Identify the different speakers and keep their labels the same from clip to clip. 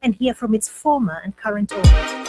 Speaker 1: and hear from its former and current owners.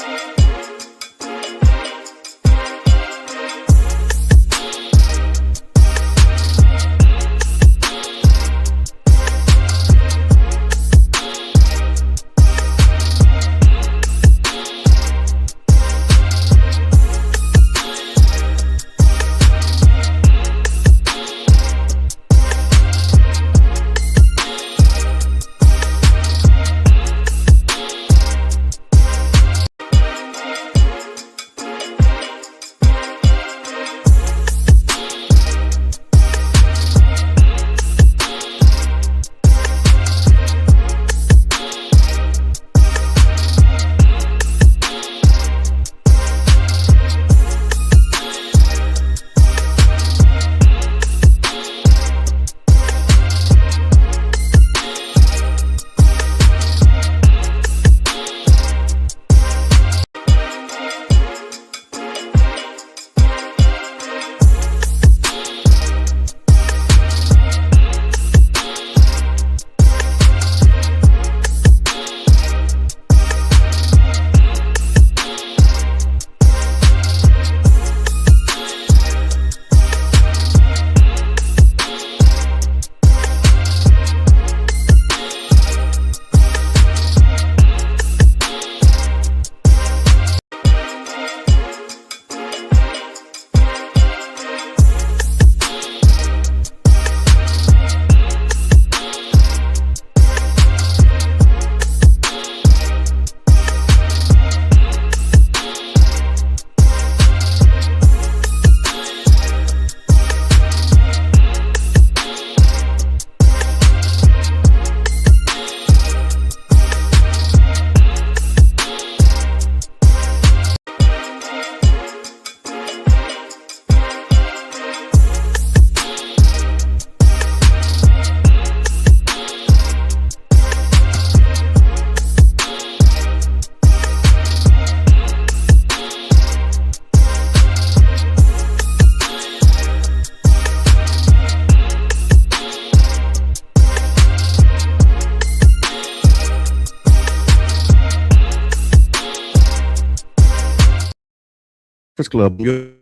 Speaker 2: Club juga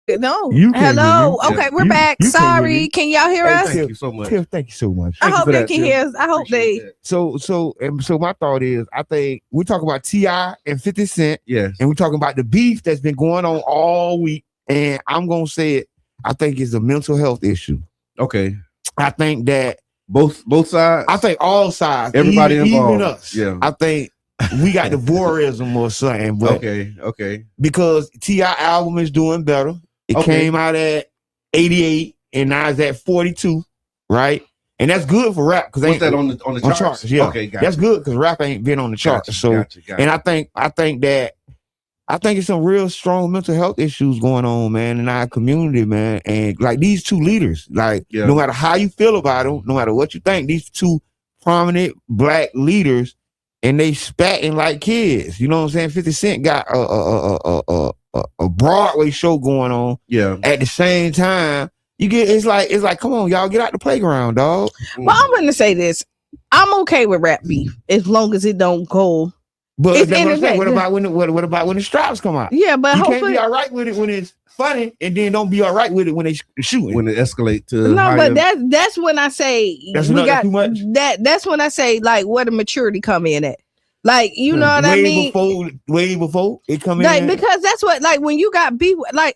Speaker 3: No.
Speaker 4: You can't
Speaker 3: Hello.
Speaker 4: hear me.
Speaker 3: Okay, we're
Speaker 4: You-
Speaker 3: back.
Speaker 4: you can't hear
Speaker 3: Sorry.
Speaker 4: me.
Speaker 3: Can y'all hear
Speaker 2: Hey,
Speaker 3: us?
Speaker 2: thank you so much.
Speaker 4: Tiff, thank you so much.
Speaker 3: I
Speaker 2: Thank you
Speaker 3: hope
Speaker 2: for
Speaker 3: they
Speaker 2: that,
Speaker 3: can
Speaker 2: Tiff.
Speaker 3: hear us. I hope
Speaker 2: Appreciate
Speaker 3: they.
Speaker 2: that.
Speaker 4: So my thought is, I think we talk about T.I. and 50 Cent,
Speaker 2: Yes.
Speaker 4: and we're talking about the beef that's been going on all week. And I'm gonna say it. I think it's a mental health issue.
Speaker 2: Okay.
Speaker 4: I think that
Speaker 2: Both sides.
Speaker 4: I think all sides,
Speaker 2: Everybody
Speaker 4: even
Speaker 2: involved.
Speaker 4: us.
Speaker 2: Yeah.
Speaker 4: I think we got the voyeurism or something, but
Speaker 2: Okay.
Speaker 4: because T.I. album is doing better. It
Speaker 2: Okay.
Speaker 4: came out at 88 and now it's at 42, right? And that's good for rap because
Speaker 2: What's that on the charts?
Speaker 4: Yeah,
Speaker 2: Okay, gotcha.
Speaker 4: that's good because rap ain't been on the charts.
Speaker 2: Gotcha.
Speaker 4: And I think it's some real strong mental health issues going on, man, in our community, man. And like these two leaders, like no matter how you feel about them, no matter what you think, these two prominent black leaders, and they spatting like kids. You know what I'm saying? 50 Cent got a Broadway show going on.
Speaker 2: Yeah.
Speaker 4: At the same time, it's like, come on, y'all, get out the playground, dog.
Speaker 3: Well, I'm going to say this. I'm okay with rap beef as long as it don't go.
Speaker 4: But
Speaker 3: It's
Speaker 4: that's what I'm saying.
Speaker 3: entertaining.
Speaker 4: What about when the straps come out?
Speaker 3: Yeah, but
Speaker 4: You can't
Speaker 3: hopefully.
Speaker 4: be all right with it when it's funny, and then don't be all right with it when they shooting.
Speaker 2: When it escalate to
Speaker 3: No,
Speaker 2: higher,
Speaker 3: but that's when I say
Speaker 4: That's
Speaker 3: we
Speaker 4: not
Speaker 3: got
Speaker 4: too much?
Speaker 3: That's when I say like where the maturity come in at. Like you know what I mean?
Speaker 4: Way before it come
Speaker 3: Like
Speaker 4: in.
Speaker 3: because that's what like when you got beef like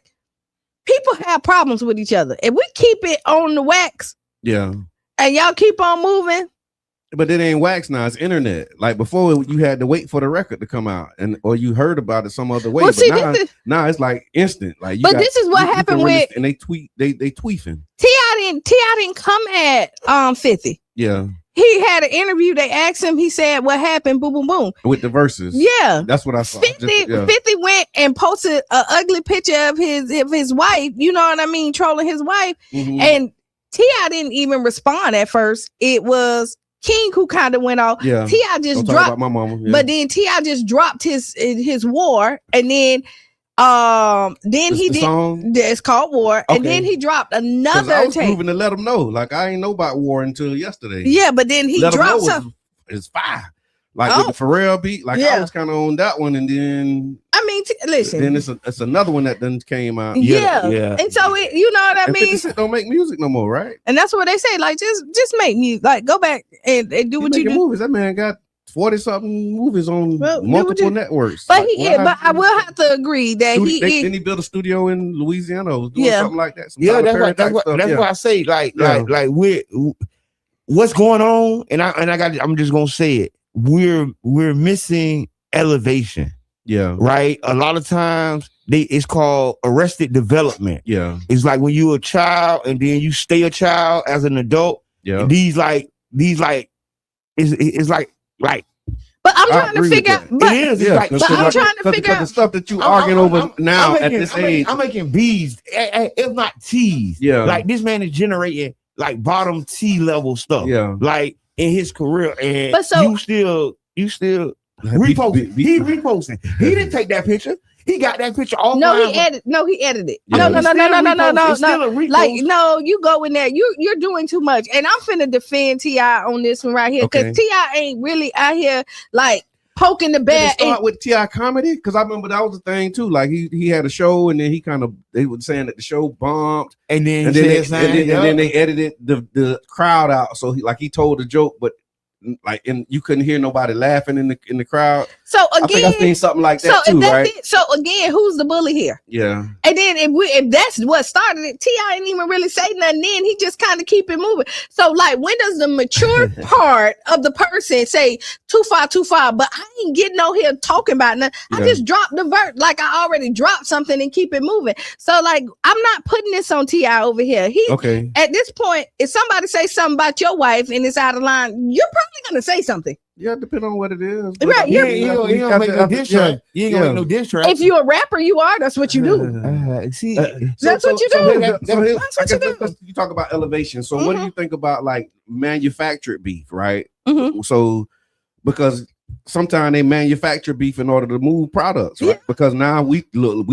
Speaker 3: people have problems with each other. If we keep it on the wax
Speaker 2: yeah.
Speaker 3: and y'all keep on moving.
Speaker 2: But it ain't wax now, it's internet. Like before you had to wait for the record to come out or you heard about it some other way.
Speaker 3: Well,
Speaker 2: but
Speaker 3: see,
Speaker 2: now it's like instant. Like
Speaker 3: this is what happened with
Speaker 2: and they tweefing.
Speaker 3: T.I. didn't come at 50.
Speaker 2: Yeah.
Speaker 3: He had an interview. They asked him. He said, "What happened?" Boom, boom, boom.
Speaker 2: With the verses.
Speaker 3: Yeah,
Speaker 2: that's what I saw.
Speaker 3: 50 went and posted an ugly picture of his wife. You know what I mean? Trolling his wife.
Speaker 2: Mm-hmm.
Speaker 3: And T.I. didn't even respond at first. It was King who kind of went off.
Speaker 2: Yeah.
Speaker 3: T.I. just
Speaker 2: Don't
Speaker 3: dropped
Speaker 2: talk about my mama. Yeah.
Speaker 3: But then T.I. just dropped his war, and then he did.
Speaker 2: Song?
Speaker 3: It's called War, and
Speaker 2: Okay.
Speaker 3: then he dropped
Speaker 2: I
Speaker 3: another
Speaker 2: was
Speaker 3: tape.
Speaker 2: proving to let them know. Like I ain't know about war until yesterday.
Speaker 3: Yeah, but then he
Speaker 2: Let 'em
Speaker 3: dropped
Speaker 2: know
Speaker 3: some.
Speaker 2: It's fire. Like with the Pharrell beat, like I was kind of on that one, and then
Speaker 3: I mean, listen.
Speaker 2: Then it's another one that then came out.
Speaker 3: Yeah. And so it, you know what I
Speaker 2: And
Speaker 3: mean?
Speaker 2: 50 Cent don't make music no more, right?
Speaker 3: And that's what they say. Like just make music. Like go back and do what you do.
Speaker 2: Movies. That man got 40-something movies on multiple networks.
Speaker 3: But
Speaker 2: like,
Speaker 3: but I will have to agree that
Speaker 2: then he built a studio in Louisiana, was doing something like that.
Speaker 4: That's what I say. Like what's going on, and I'm just gonna say it. We're missing elevation.
Speaker 2: Yeah.
Speaker 4: Right. A lot of times it's called arrested development.
Speaker 2: Yeah.
Speaker 4: It's like when you're a child and then you stay a child as an adult.
Speaker 2: Yeah.
Speaker 4: These it's like.
Speaker 3: But I'm trying to figure out. But
Speaker 4: it is.
Speaker 3: But I'm trying to figure out
Speaker 2: the stuff that you arguing over now at this age.
Speaker 4: I'm making B's, if not T's.
Speaker 2: Yeah.
Speaker 4: Like this man is generating like bottom T level stuff.
Speaker 2: Yeah.
Speaker 4: Like in his career, and
Speaker 3: but so,
Speaker 4: you still reposting. He reposting. He didn't take that picture. He got that picture off.
Speaker 3: No, he edited it.
Speaker 4: Yeah.
Speaker 3: No.
Speaker 4: Like,
Speaker 3: no, you go in there. You're doing too much. And I'm finna defend T.I. on this one right here. Because T.I. ain't really out here like poking the bear.
Speaker 2: Did it start with T.I. comedy? Because I remember that was the thing too. Like he had a show and then they were saying that the show bombed.
Speaker 4: And then
Speaker 2: they edited the crowd out. So he told a joke, but you couldn't hear nobody laughing in the crowd.
Speaker 3: So again,
Speaker 2: I think I've seen something like that too, right?
Speaker 3: So again, who's the bully here?
Speaker 2: Yeah.
Speaker 3: And then if that's what started it, T.I. ain't even really say nothing. Then he just kind of keep it moving. So like, when does the mature part of the person say too far? But I ain't getting on here talking about nothing. I just dropped the verse. Like I already dropped something and keep it moving. So like, I'm not putting this on T.I. over here. At this point, if somebody say something about your wife and it's out of line, you're probably gonna say something.
Speaker 2: Yeah, depending on what it is.
Speaker 3: Right.
Speaker 4: You ain't gonna make no diss track. You ain't gonna make no diss track.
Speaker 3: If you're a rapper, you are. That's what you do.
Speaker 4: See,
Speaker 3: that's what you do. That's what you do.
Speaker 2: You talk about elevation. So what do you think about like manufactured beef, right?
Speaker 3: Mm-hmm.
Speaker 2: So because sometimes they manufacture beef in order to move products, right? Because now we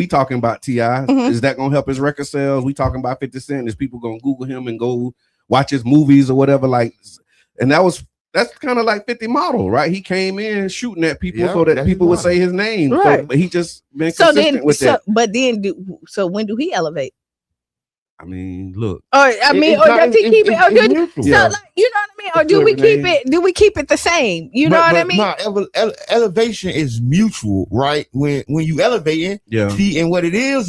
Speaker 2: talking about T.I. Is that gonna help his record sales? We talking about 50 Cent. Is people gonna Google him and go watch his movies or whatever? Like, and that was that's kind of like 50 model, right? He came in shooting at people
Speaker 4: Yeah,
Speaker 2: so that
Speaker 4: that's
Speaker 2: people would
Speaker 4: his
Speaker 2: say his name.
Speaker 3: Right.
Speaker 2: So, but he just been
Speaker 3: So
Speaker 2: consistent
Speaker 3: then,
Speaker 2: with that.
Speaker 3: but then, so when do he elevate?
Speaker 2: I mean, look.
Speaker 3: Or I mean,
Speaker 4: It's
Speaker 3: or
Speaker 4: not-
Speaker 3: does he keep it? Or
Speaker 4: it's
Speaker 3: do,
Speaker 4: mutual.
Speaker 3: so
Speaker 2: Yeah.
Speaker 3: like, you know what I mean? Or
Speaker 2: That's
Speaker 3: do we
Speaker 2: good,
Speaker 3: keep
Speaker 2: Renee.
Speaker 3: it? Do we keep it the same? You know what I mean?
Speaker 4: No, elevation is mutual, right? When you elevating,
Speaker 2: Yeah.
Speaker 4: see, and what it is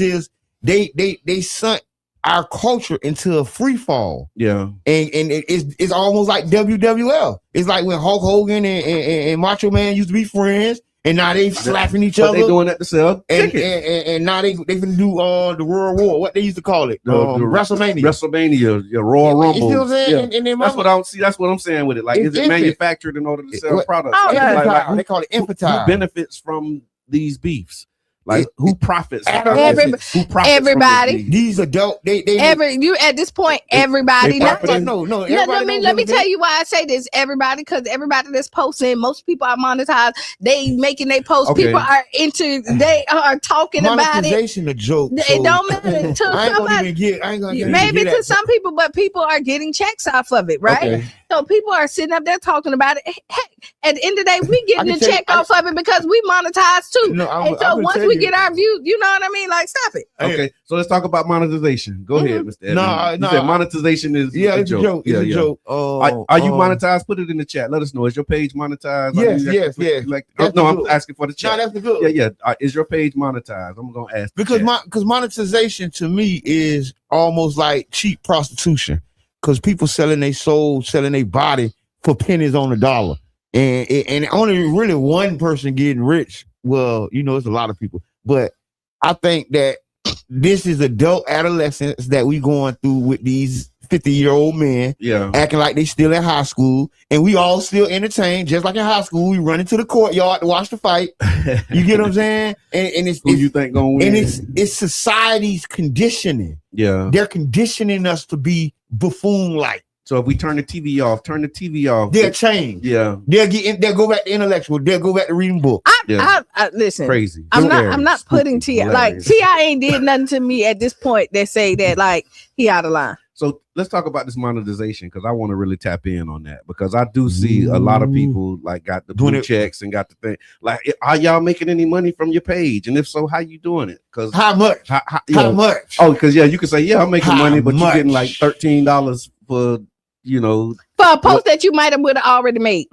Speaker 4: they sunk our culture into a free fall.
Speaker 2: Yeah.
Speaker 4: And it's almost like WWL. It's like when Hulk Hogan and Macho Man used to be friends, and now they slapping each
Speaker 2: But
Speaker 4: other.
Speaker 2: they doing that to sell
Speaker 4: and,
Speaker 2: tickets.
Speaker 4: and now they finna do the World War. What they used to call it,
Speaker 2: The
Speaker 4: WrestleMania.
Speaker 2: WrestleMania, yeah, Royal
Speaker 4: You see what
Speaker 2: Rumble.
Speaker 4: I'm saying?
Speaker 2: Yeah.
Speaker 4: And then
Speaker 2: That's what I'm saying with it. Like,
Speaker 4: It's
Speaker 2: is it
Speaker 4: infant.
Speaker 2: manufactured in order to sell products?
Speaker 3: Oh,
Speaker 2: Like,
Speaker 3: yeah.
Speaker 2: like,
Speaker 4: they call it
Speaker 2: who
Speaker 4: infantile.
Speaker 2: benefits from these beefs? Like, who profits?
Speaker 4: Adolescents.
Speaker 2: Who profits
Speaker 3: Everybody.
Speaker 2: from this beef?
Speaker 4: These adult they
Speaker 3: You at this point, everybody.
Speaker 2: they
Speaker 3: Not
Speaker 2: profiting.
Speaker 3: just,
Speaker 4: no.
Speaker 3: let
Speaker 4: Everybody
Speaker 3: me
Speaker 4: don't
Speaker 3: tell you why I say this. Everybody, because everybody that's posting, most people are monetized. They making they post.
Speaker 2: Okay.
Speaker 3: People are they are talking about it.
Speaker 4: monetization a joke.
Speaker 3: It don't matter to
Speaker 4: I ain't
Speaker 3: somebody.
Speaker 4: gonna even get. I ain't gonna get
Speaker 3: Maybe
Speaker 4: into
Speaker 3: to
Speaker 4: that.
Speaker 3: some people, but people are getting checks off of it, right?
Speaker 2: Okay.
Speaker 3: So people are sitting up there talking about it. Heck, at the end of the day, we getting
Speaker 4: can
Speaker 3: a
Speaker 4: tell you-
Speaker 3: check off of it because we monetize too.
Speaker 4: No, I'm
Speaker 3: and so
Speaker 4: gonna
Speaker 3: once
Speaker 4: tell
Speaker 3: we
Speaker 4: you.
Speaker 3: get our views, you know what I mean? Like, stop it.
Speaker 2: Okay, so let's talk about monetization. Go ahead, Mr. Edmund.
Speaker 4: No,
Speaker 2: You
Speaker 4: no,
Speaker 2: said monetization is
Speaker 4: Yeah,
Speaker 2: a
Speaker 4: it's
Speaker 2: joke.
Speaker 4: a joke. It's a joke.
Speaker 2: Are you monetized? Put it in the chat. Let us know. Is your page monetized?
Speaker 4: Yes.
Speaker 2: Like,
Speaker 4: That's
Speaker 2: no,
Speaker 4: the
Speaker 2: I'm
Speaker 4: good.
Speaker 2: asking for the
Speaker 4: No,
Speaker 2: chat.
Speaker 4: that's the good.
Speaker 2: Yeah. Is your page monetized? I'm gonna ask the
Speaker 4: Because
Speaker 2: chat.
Speaker 4: because monetization to me is almost like cheap prostitution. Because people selling their soul, selling their body for pennies on the dollar, and only really one person getting rich. Well, it's a lot of people, but I think that this is adult adolescence that we going through with these 50-year-old men
Speaker 2: Yeah.
Speaker 4: acting like they still in high school, and we all still entertained, just like in high school. We run into the courtyard to watch the fight. You get what I'm saying? And it's
Speaker 2: Who you think gonna win?
Speaker 4: and it's society's conditioning.
Speaker 2: Yeah.
Speaker 4: They're conditioning us to be buffoon-like.
Speaker 2: So if we turn the TV off,
Speaker 4: They'll change.
Speaker 2: Yeah.
Speaker 4: They'll go back to intellectual. They'll go back to reading books.
Speaker 2: Yeah.
Speaker 3: I listen.
Speaker 2: Crazy.
Speaker 3: I'm
Speaker 2: Scary.
Speaker 3: not putting
Speaker 2: Spooky.
Speaker 3: T.I. like
Speaker 2: Hilarious.
Speaker 3: T.I. ain't did nothing to me at this point that say that like he out of line.
Speaker 2: So let's talk about this monetization because I want to really tap in on that because I do see a lot of people like got the
Speaker 4: Doing
Speaker 2: blue
Speaker 4: it.
Speaker 2: checks and got the thing. Like, are y'all making any money from your page? And if so, how you doing it? Because
Speaker 4: How much? How much?
Speaker 2: Oh, because you can say I'm making
Speaker 4: How
Speaker 2: money, but you're getting like
Speaker 4: much?
Speaker 2: $13 for
Speaker 3: For a post that you might have would have already made.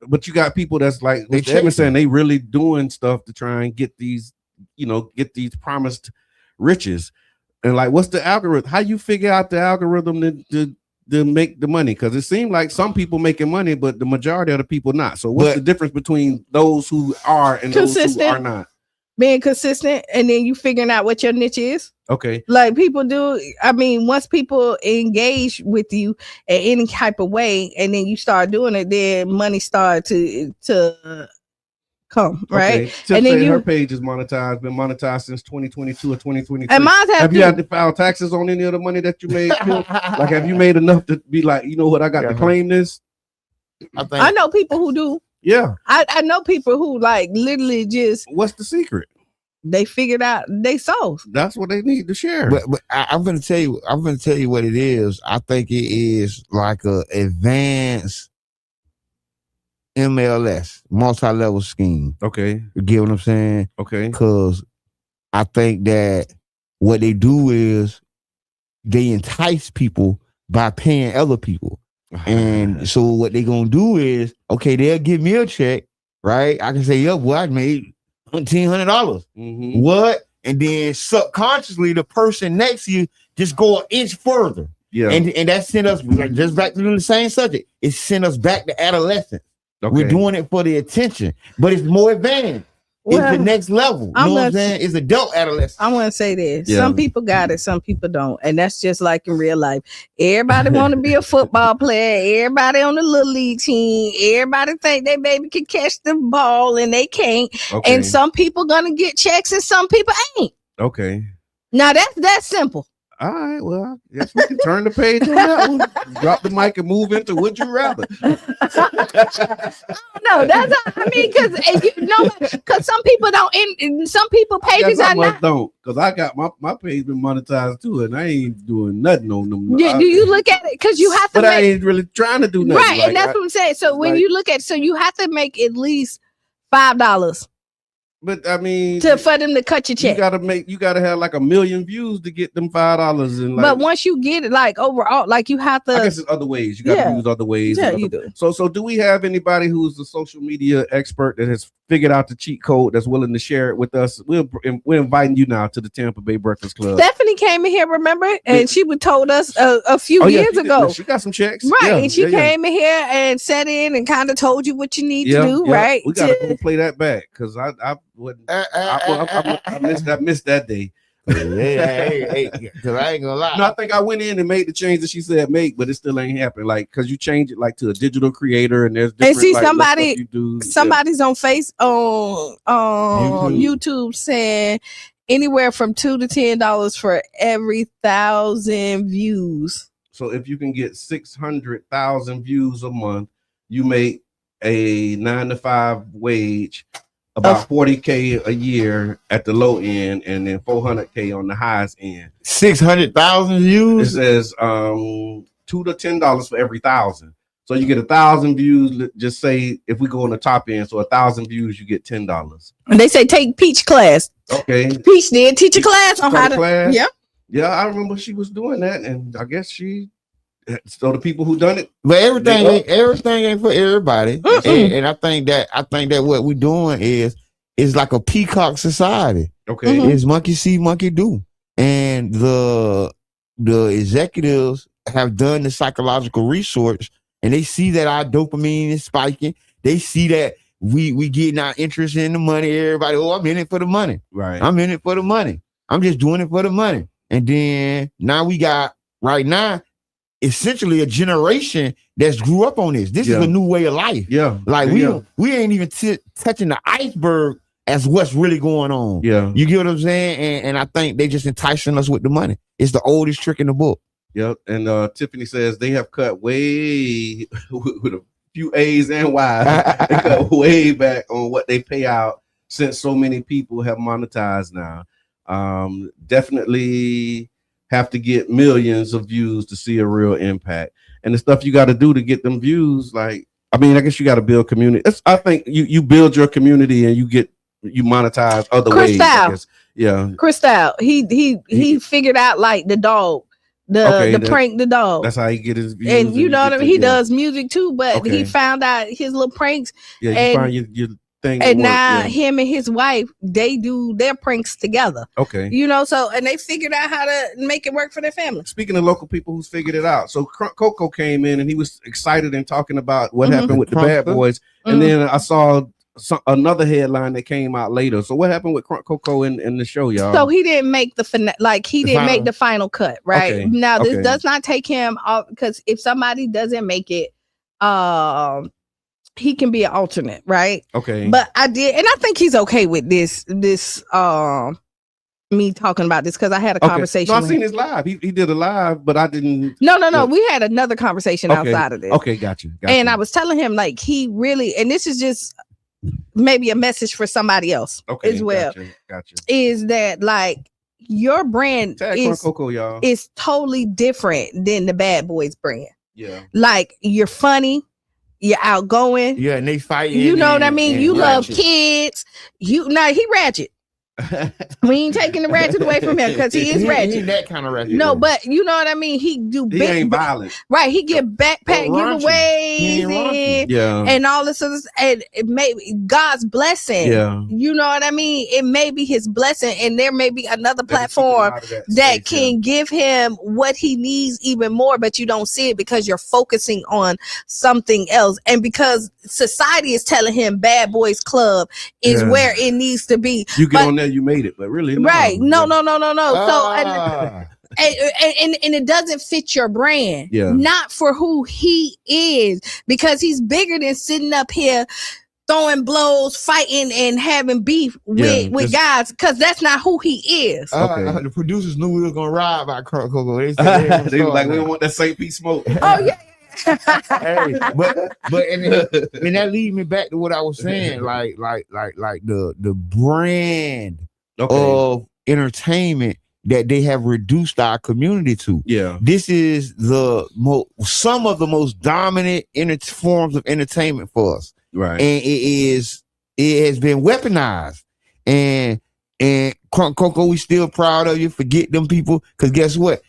Speaker 2: But you got people that's like
Speaker 4: They
Speaker 2: Mr. Edmund
Speaker 4: chasing.
Speaker 2: saying they really doing stuff to try and get these, get these promised riches. And like, what's the algorithm? How you figure out the algorithm to make the money? Because it seems like some people making money, but the majority of the people not. So what's
Speaker 4: But-
Speaker 2: the difference between those who are and those who
Speaker 3: Consistent.
Speaker 2: are not?
Speaker 3: Being consistent and then you figuring out what your niche is.
Speaker 2: Okay.
Speaker 3: Like people do, I mean, once people engage with you in any type of way, and then you start doing it, then money start to come, right?
Speaker 2: Okay. Tip
Speaker 3: And then
Speaker 2: said her
Speaker 3: you
Speaker 2: page is monetized, been monetized since 2022 or 2023.
Speaker 3: and mine
Speaker 2: Have you
Speaker 3: to.
Speaker 2: had to file taxes on any of the money that you made? Like, have you made enough to be like, you know what, I got to
Speaker 4: Yeah.
Speaker 2: claim this?
Speaker 3: I know people who do.
Speaker 2: Yeah.
Speaker 3: I know people who like literally just
Speaker 2: What's the secret?
Speaker 3: they figured out they souls.
Speaker 2: That's what they need to share.
Speaker 4: But I'm gonna tell you. I'm gonna tell you what it is. I think it is like a advanced MLS, multi-level scheme.
Speaker 2: Okay.
Speaker 4: You get what I'm saying?
Speaker 2: Okay.
Speaker 4: Because I think that what they do is they entice people by paying other people. And so what they gonna do is, okay, they'll give me a check, right? I can say, yeah, well, I made $1,500.
Speaker 2: Mhm.
Speaker 4: What? And then subconsciously, the person next to you just go an inch further.
Speaker 2: Yeah.
Speaker 4: And that sent us like, just back to the same subject. It sent us back to adolescence.
Speaker 2: Okay.
Speaker 4: We're doing it for the attention, but it's more advanced.
Speaker 3: Well,
Speaker 4: it's the next level. You
Speaker 3: I'm
Speaker 4: know what I'm
Speaker 3: not-
Speaker 4: saying? It's adult adolescence.
Speaker 3: I want to say this.
Speaker 2: Yeah.
Speaker 3: Some people got it, some people don't. And that's just like in real life. Everybody want to be a football player. Everybody on the little league team. Everybody think they baby can catch the ball and they can't.
Speaker 2: Okay.
Speaker 3: And some people gonna get checks and some people ain't.
Speaker 2: Okay.
Speaker 3: Now that's simple.
Speaker 2: All right, well, I guess we can turn the page on that one. Drop the mic and move into Would You Rather.
Speaker 3: No, that's I mean, because some people don't. Some people pages
Speaker 2: I
Speaker 3: are not.
Speaker 2: don't, because I got my page been monetized too, and I ain't doing nothing on them.
Speaker 3: Do you look at it? Because you have to.
Speaker 2: But I ain't really trying to do nothing.
Speaker 3: Right,
Speaker 2: like,
Speaker 3: and that's what I'm saying. So when
Speaker 2: like,
Speaker 3: you look at, so you have to make at least $5.
Speaker 2: But I mean,
Speaker 3: for them to cut your check.
Speaker 2: You gotta have like 1 million views to get them $5. And like,
Speaker 3: but once you get it, like overall, like you have to.
Speaker 2: I guess it's other ways. You gotta use other ways.
Speaker 3: Yeah, you do.
Speaker 2: So do we have anybody who's a social media expert that has figured out the cheat code that's willing to share it with us? We're inviting you now to the Tampa Bay Breakfast Club.
Speaker 3: Stephanie came in here, remember, and she told us a few years ago.
Speaker 2: She got some checks,
Speaker 3: right? And she came in here and sat in and kind of told you what you need to do, right?
Speaker 2: We gotta go play that back because I wouldn't. I missed that day.
Speaker 4: Hey, because I ain't gonna lie.
Speaker 2: No, I think I went in and made the change that she said make, but it still ain't happening. Like, because you change it like to a digital creator, and there's different,
Speaker 3: and see
Speaker 2: like,
Speaker 3: somebody's on YouTube saying anywhere from $2 to $10 for every 1,000 views.
Speaker 2: So if you can get 600,000 views a month, you make a 9 to 5 wage. About 40K a year at the low end, and then 400K on the highest end.
Speaker 4: 600,000 views.
Speaker 2: It says $2 to $10 for every 1,000. So you get 1,000 views. Just say if we go on the top end, so 1,000 views, you get $10.
Speaker 3: And they say take Peach class.
Speaker 2: Okay,
Speaker 3: Peach did teach a class on how to.
Speaker 2: Class.
Speaker 3: Yeah,
Speaker 2: yeah. I remember she was doing that, and I guess she. So the people who done it,
Speaker 4: but everything ain't for everybody, and I think that what we're doing is like a peacock society.
Speaker 2: Okay,
Speaker 4: it's monkey see, monkey do, and the executives have done the psychological research, and they see that our dopamine is spiking. They see that we getting our interest in the money. Everybody, I'm in it for the money.
Speaker 2: Right,
Speaker 4: I'm in it for the money. I'm just doing it for the money. And then now we got right now. Essentially a generation that's grew up on this. This is a new way of life.
Speaker 2: Yeah.
Speaker 4: Like we ain't even touching the iceberg as what's really going on.
Speaker 2: Yeah.
Speaker 4: You get what I'm saying? And I think they just enticing us with the money. It's the oldest trick in the book.
Speaker 2: Yep. And Tiffany says they have cut way with a few A's and Y's. They cut way back on what they pay out since so many people have monetized now. Definitely have to get millions of views to see a real impact, and the stuff you got to do to get them views. Like, I mean, I guess you got to build community. I think you build your community and you monetize other ways. I guess. Yeah,
Speaker 3: Crystal, he figured out like the dog, the prank the dog.
Speaker 2: That's how he get his views.
Speaker 3: And you know what I mean. He does music too, but he found out his little pranks.
Speaker 2: Yeah, you find your thing.
Speaker 3: And now him and his wife, they do their pranks together.
Speaker 2: Okay.
Speaker 3: You know, so, and they figured out how to make it work for their family.
Speaker 2: Speaking of local people who's figured it out. So Coco came in and he was excited and talking about what happened with the Bad Boys. And then I saw another headline that came out later. So what happened with Coco in the show, y'all?
Speaker 3: So he didn't make make the final cut, right?
Speaker 2: Okay.
Speaker 3: Now this does not take him off, because if somebody doesn't make it, he can be an alternate, right?
Speaker 2: Okay.
Speaker 3: But I did, and I think he's okay with this me talking about this, because I had a conversation.
Speaker 2: No, I seen his live. He did a live, but I didn't.
Speaker 3: No. We had another conversation outside of this.
Speaker 2: Okay, gotcha.
Speaker 3: And I was telling him, like, he really, and this is just maybe a message for somebody else as well.
Speaker 2: Gotcha.
Speaker 3: Is that like your brand
Speaker 2: Coco, y'all,
Speaker 3: is totally different than the Bad Boys brand.
Speaker 2: Yeah.
Speaker 3: Like, you're funny. You're outgoing.
Speaker 4: Yeah, and they fight.
Speaker 3: You know what I mean? You love
Speaker 4: ratchet.
Speaker 3: kids. He ratchet. We ain't taking the ratchet away from him, because he is ratchet.
Speaker 4: He that kind of ratchet.
Speaker 3: No, but you know what I mean? He
Speaker 2: ain't violent.
Speaker 3: Right. He get backpack giveaways and all this other, and it may God's blessing.
Speaker 2: Yeah.
Speaker 3: You know what I mean? It may be his blessing, and there may be another platform that can give him what he needs even more, but you don't see it because you're focusing on something else. And because society is telling him Bad Boys Club is where it needs to be.
Speaker 2: You get on there, you made it, but really,
Speaker 3: right? No. So and it doesn't fit your brand, not for who he is, because he's bigger than sitting up here throwing blows, fighting, and having beef with guys, because that's not who he is.
Speaker 2: Okay.
Speaker 4: The producers knew we was gonna ride by Coco. They said
Speaker 2: they was like, we don't want that St. Pete smoke.
Speaker 3: Oh yeah.
Speaker 4: Hey, but and that leads me back to what I was saying, like the brand of entertainment that they have reduced our community to.
Speaker 2: Yeah,
Speaker 4: this is some of the most dominant forms of entertainment for us,
Speaker 2: right?
Speaker 4: And it has been weaponized, and Coco, we still proud of you. Forget them people, because guess what?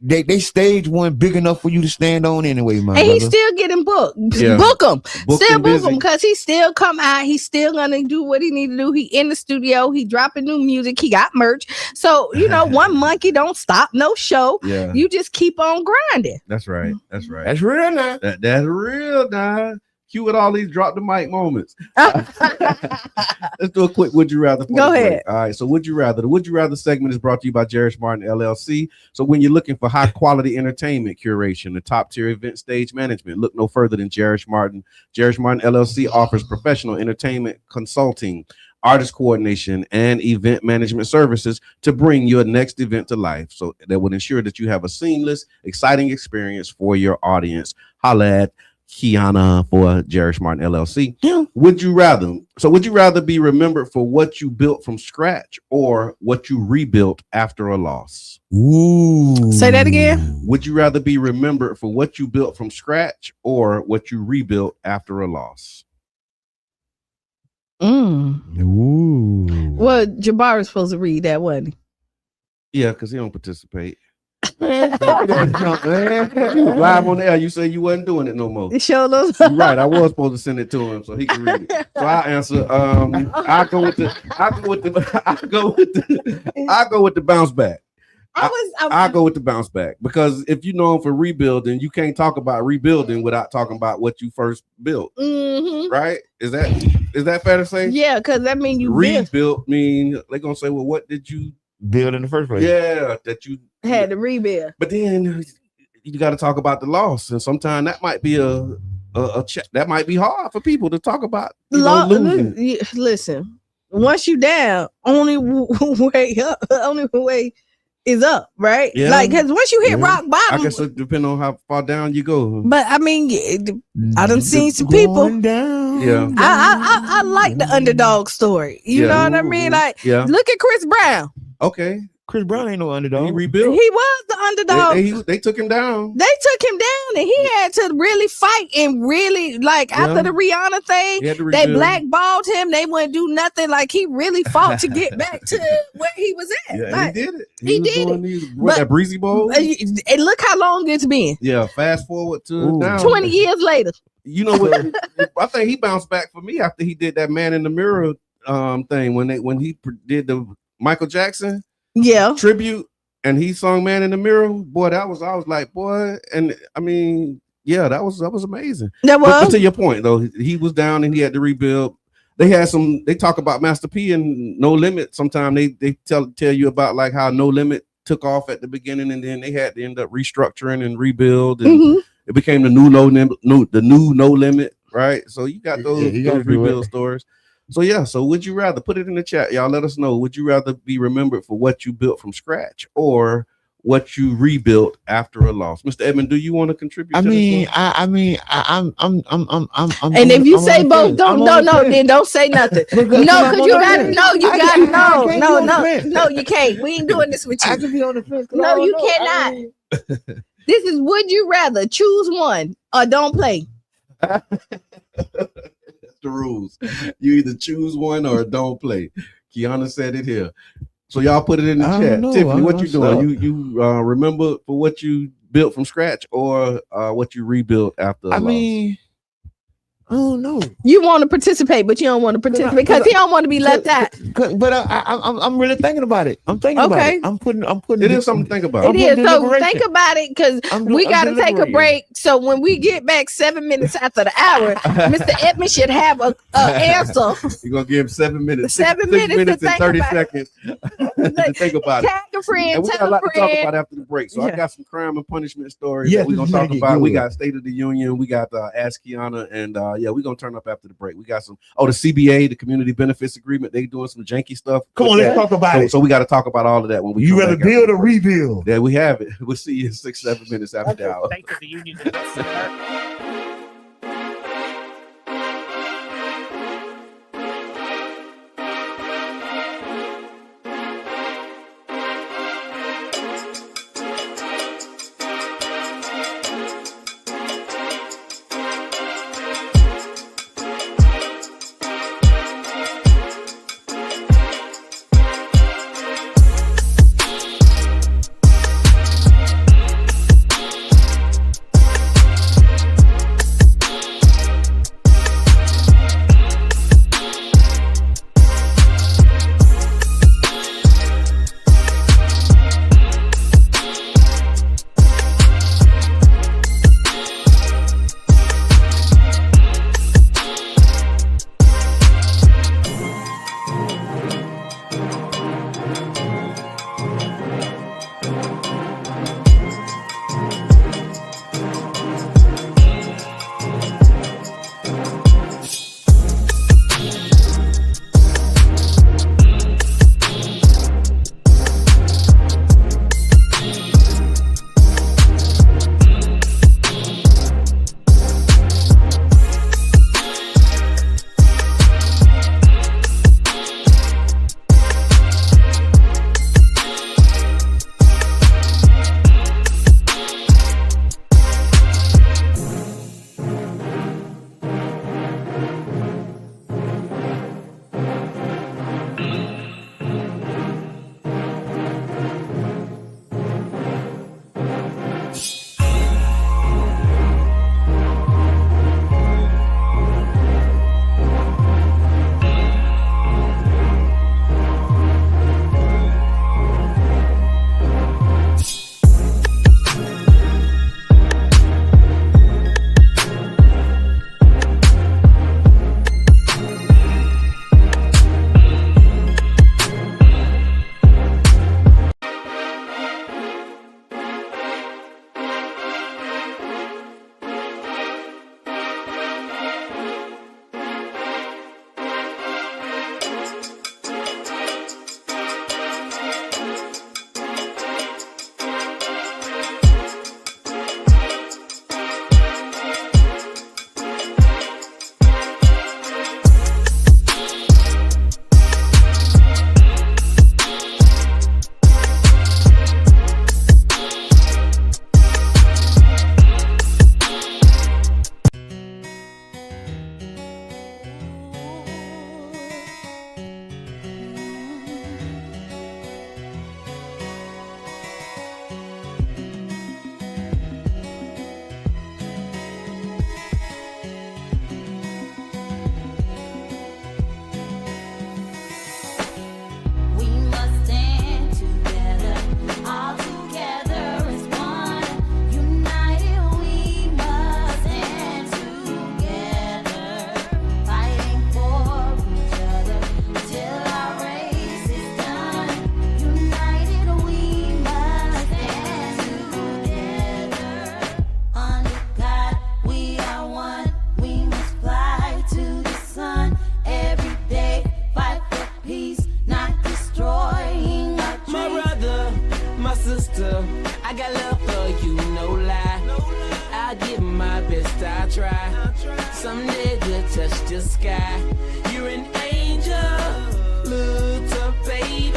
Speaker 4: They stage one big enough for you to stand on anyway, man.
Speaker 3: And he's still getting booked.
Speaker 2: Yeah.
Speaker 3: Book him.
Speaker 2: Booked
Speaker 3: still
Speaker 2: and
Speaker 3: book
Speaker 2: busy.
Speaker 3: him, because he still come out. He's still gonna do what he need to do. He in the studio. He dropping new music. He got merch. So one monkey don't stop no show.
Speaker 2: Yeah,
Speaker 3: you just keep on grinding.
Speaker 2: that's right. That's right.
Speaker 4: That's real now.
Speaker 2: That's real now. Cue with all these drop the mic moments. Let's do a quick would you rather.
Speaker 3: Go ahead.
Speaker 2: All right. So would you rather? The would you rather segment is brought to you by Jerish Martin LLC. So when you're looking for high quality entertainment curation and top tier event stage management, look no further than Jerish Martin. Jerish Martin LLC offers professional entertainment consulting, artist coordination, and event management services to bring your next event to life. So that would ensure that you have a seamless, exciting experience for your audience. Holla at Kiana for Jerish Martin LLC.
Speaker 3: Yeah.
Speaker 2: Would you rather be remembered for what you built from scratch or what you rebuilt after a loss?
Speaker 4: Ooh.
Speaker 3: Say that again.
Speaker 2: Would you rather be remembered for what you built from scratch or what you rebuilt after a loss?
Speaker 4: Ooh.
Speaker 3: Well, Jabbar is supposed to read that, wasn't he?
Speaker 2: Yeah, because he don't participate.
Speaker 4: Man,
Speaker 2: Live on the air, you say you wasn't doing it no more.
Speaker 3: Show those.
Speaker 2: You're right. I was supposed to send it to him so he can read it. So I answer. I go with the bounce back. I go with the bounce back, because if you know him for rebuilding, you can't talk about rebuilding without talking about what you first built.
Speaker 3: Mm-hmm.
Speaker 2: Right? Is that fair to say?
Speaker 3: Yeah, because that means you
Speaker 2: rebuilt. Mean they're gonna say, well, what did you
Speaker 4: build in the first place?
Speaker 2: Yeah, that you
Speaker 3: had to rebuild.
Speaker 2: But then you got to talk about the loss, and sometimes that might be a that might be hard for people to talk about. Losing.
Speaker 3: Listen, once you down, only way is up, right?
Speaker 2: Yeah.
Speaker 3: Like, because once you hit rock bottom,
Speaker 2: I guess it depends on how far down you go.
Speaker 3: But I mean, I done seen some people
Speaker 4: down.
Speaker 2: Yeah,
Speaker 3: I like the underdog story. You know what I mean? Like, look at Chris Brown.
Speaker 2: Okay.
Speaker 4: Chris Brown ain't no underdog.
Speaker 2: He rebuilt.
Speaker 3: He was the underdog.
Speaker 2: They took him down.
Speaker 3: They took him down, and he had to really fight and really, like, after the Rihanna thing, they blackballed him. They wouldn't do nothing. Like, he really fought to get back to where he was at.
Speaker 2: Yeah,
Speaker 3: like,
Speaker 2: he did it.
Speaker 3: He did it.
Speaker 2: That Breezy Bowl.
Speaker 3: And look how long it's been.
Speaker 2: Yeah, fast forward to now.
Speaker 3: 20 years later.
Speaker 2: You know what? I think he bounced back for me after he did that Man in the Mirror thing when he did the Michael Jackson tribute. And he sung "Man in the Mirror." Boy, I was like, boy, and I mean, yeah, that was amazing. But to your point though, he was down and he had to rebuild. They talk about Master P and No Limit. Sometimes they tell you about like how No Limit took off at the beginning, and then they had to end up restructuring and rebuild, and it became the new No Limit, right? So you got those rebuild stories. So would you rather, put it in the chat, y'all, let us know, would you rather be remembered for what you built from scratch or what you rebuilt after a loss? Mr. Edmond, do you want to contribute? I'm
Speaker 3: and if you say both, then don't say nothing. No, because you gotta know. You can't. We ain't doing this with you.
Speaker 4: I can be on the fence.
Speaker 3: No, you cannot. This is would you rather, choose one or don't play.
Speaker 2: The rules. You either choose one or don't play. Kiana said it here. So y'all put it in the chat. Tiffany, what you doing? You remember for what you built from scratch or what you rebuilt after a loss?
Speaker 4: I don't know.
Speaker 3: You want to participate, but you don't want to participate because he don't want to be left out.
Speaker 4: But I'm really thinking about it. I'm thinking about it. I'm putting.
Speaker 2: It is something to think about.
Speaker 3: It is. So think about it, because we got to take a break. So when we get back 7 minutes after the hour, Mr. Edmond should have a answer.
Speaker 2: You're gonna give him 7 minutes.
Speaker 3: 7 minutes
Speaker 2: and 30 seconds. to think about it.
Speaker 3: Tag a friend,
Speaker 2: And we
Speaker 3: tell
Speaker 2: got a
Speaker 3: a
Speaker 2: lot to talk
Speaker 3: friend.
Speaker 2: about after the break. So I
Speaker 1: Yeah.
Speaker 2: got some crime and punishment stories
Speaker 4: Yes,
Speaker 2: that we're
Speaker 4: this
Speaker 2: gonna
Speaker 4: is
Speaker 2: talk
Speaker 4: gonna
Speaker 2: about.
Speaker 4: get
Speaker 2: We
Speaker 4: good.
Speaker 2: got State of the Union, we got Ask Kiana, and we're gonna turn up after the break. We got some the CBA, the Community Benefits Agreement, they doing some janky stuff.
Speaker 4: Come
Speaker 2: with
Speaker 4: on, let's
Speaker 2: that.
Speaker 4: talk about it.
Speaker 2: So we got to talk about all of that when we
Speaker 4: You
Speaker 2: come
Speaker 4: rather
Speaker 2: back after
Speaker 4: build
Speaker 2: the
Speaker 4: or
Speaker 2: break.
Speaker 4: rebuild?
Speaker 2: There we have it. We'll see you in 6-7 minutes after the hour.
Speaker 1: State of the Union is what's the third.
Speaker 5: Someday to touch the sky. You're an angel, little baby.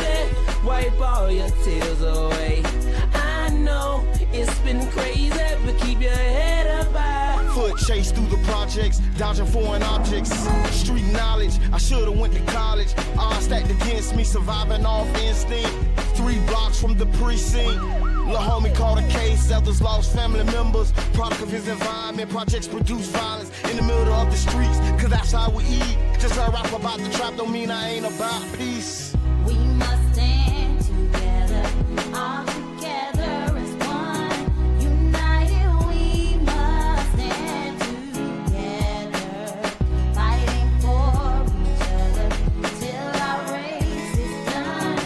Speaker 5: Wipe all your tears away. I know it's been crazy, but keep your head up high.
Speaker 6: Foot chase through the projects, dodging foreign objects. Street knowledge, I should've went to college. Odds stacked against me, surviving off instinct. 3 blocks from the precinct. Lil' homie caught a case, others lost family members. Product of his environment, projects produce violence in the middle of the streets, cause that's how we eat. Just heard rap about the trap, don't mean I ain't about peace.
Speaker 7: We must stand together, all together as one. United we must stand together, fighting for each other till our race is done.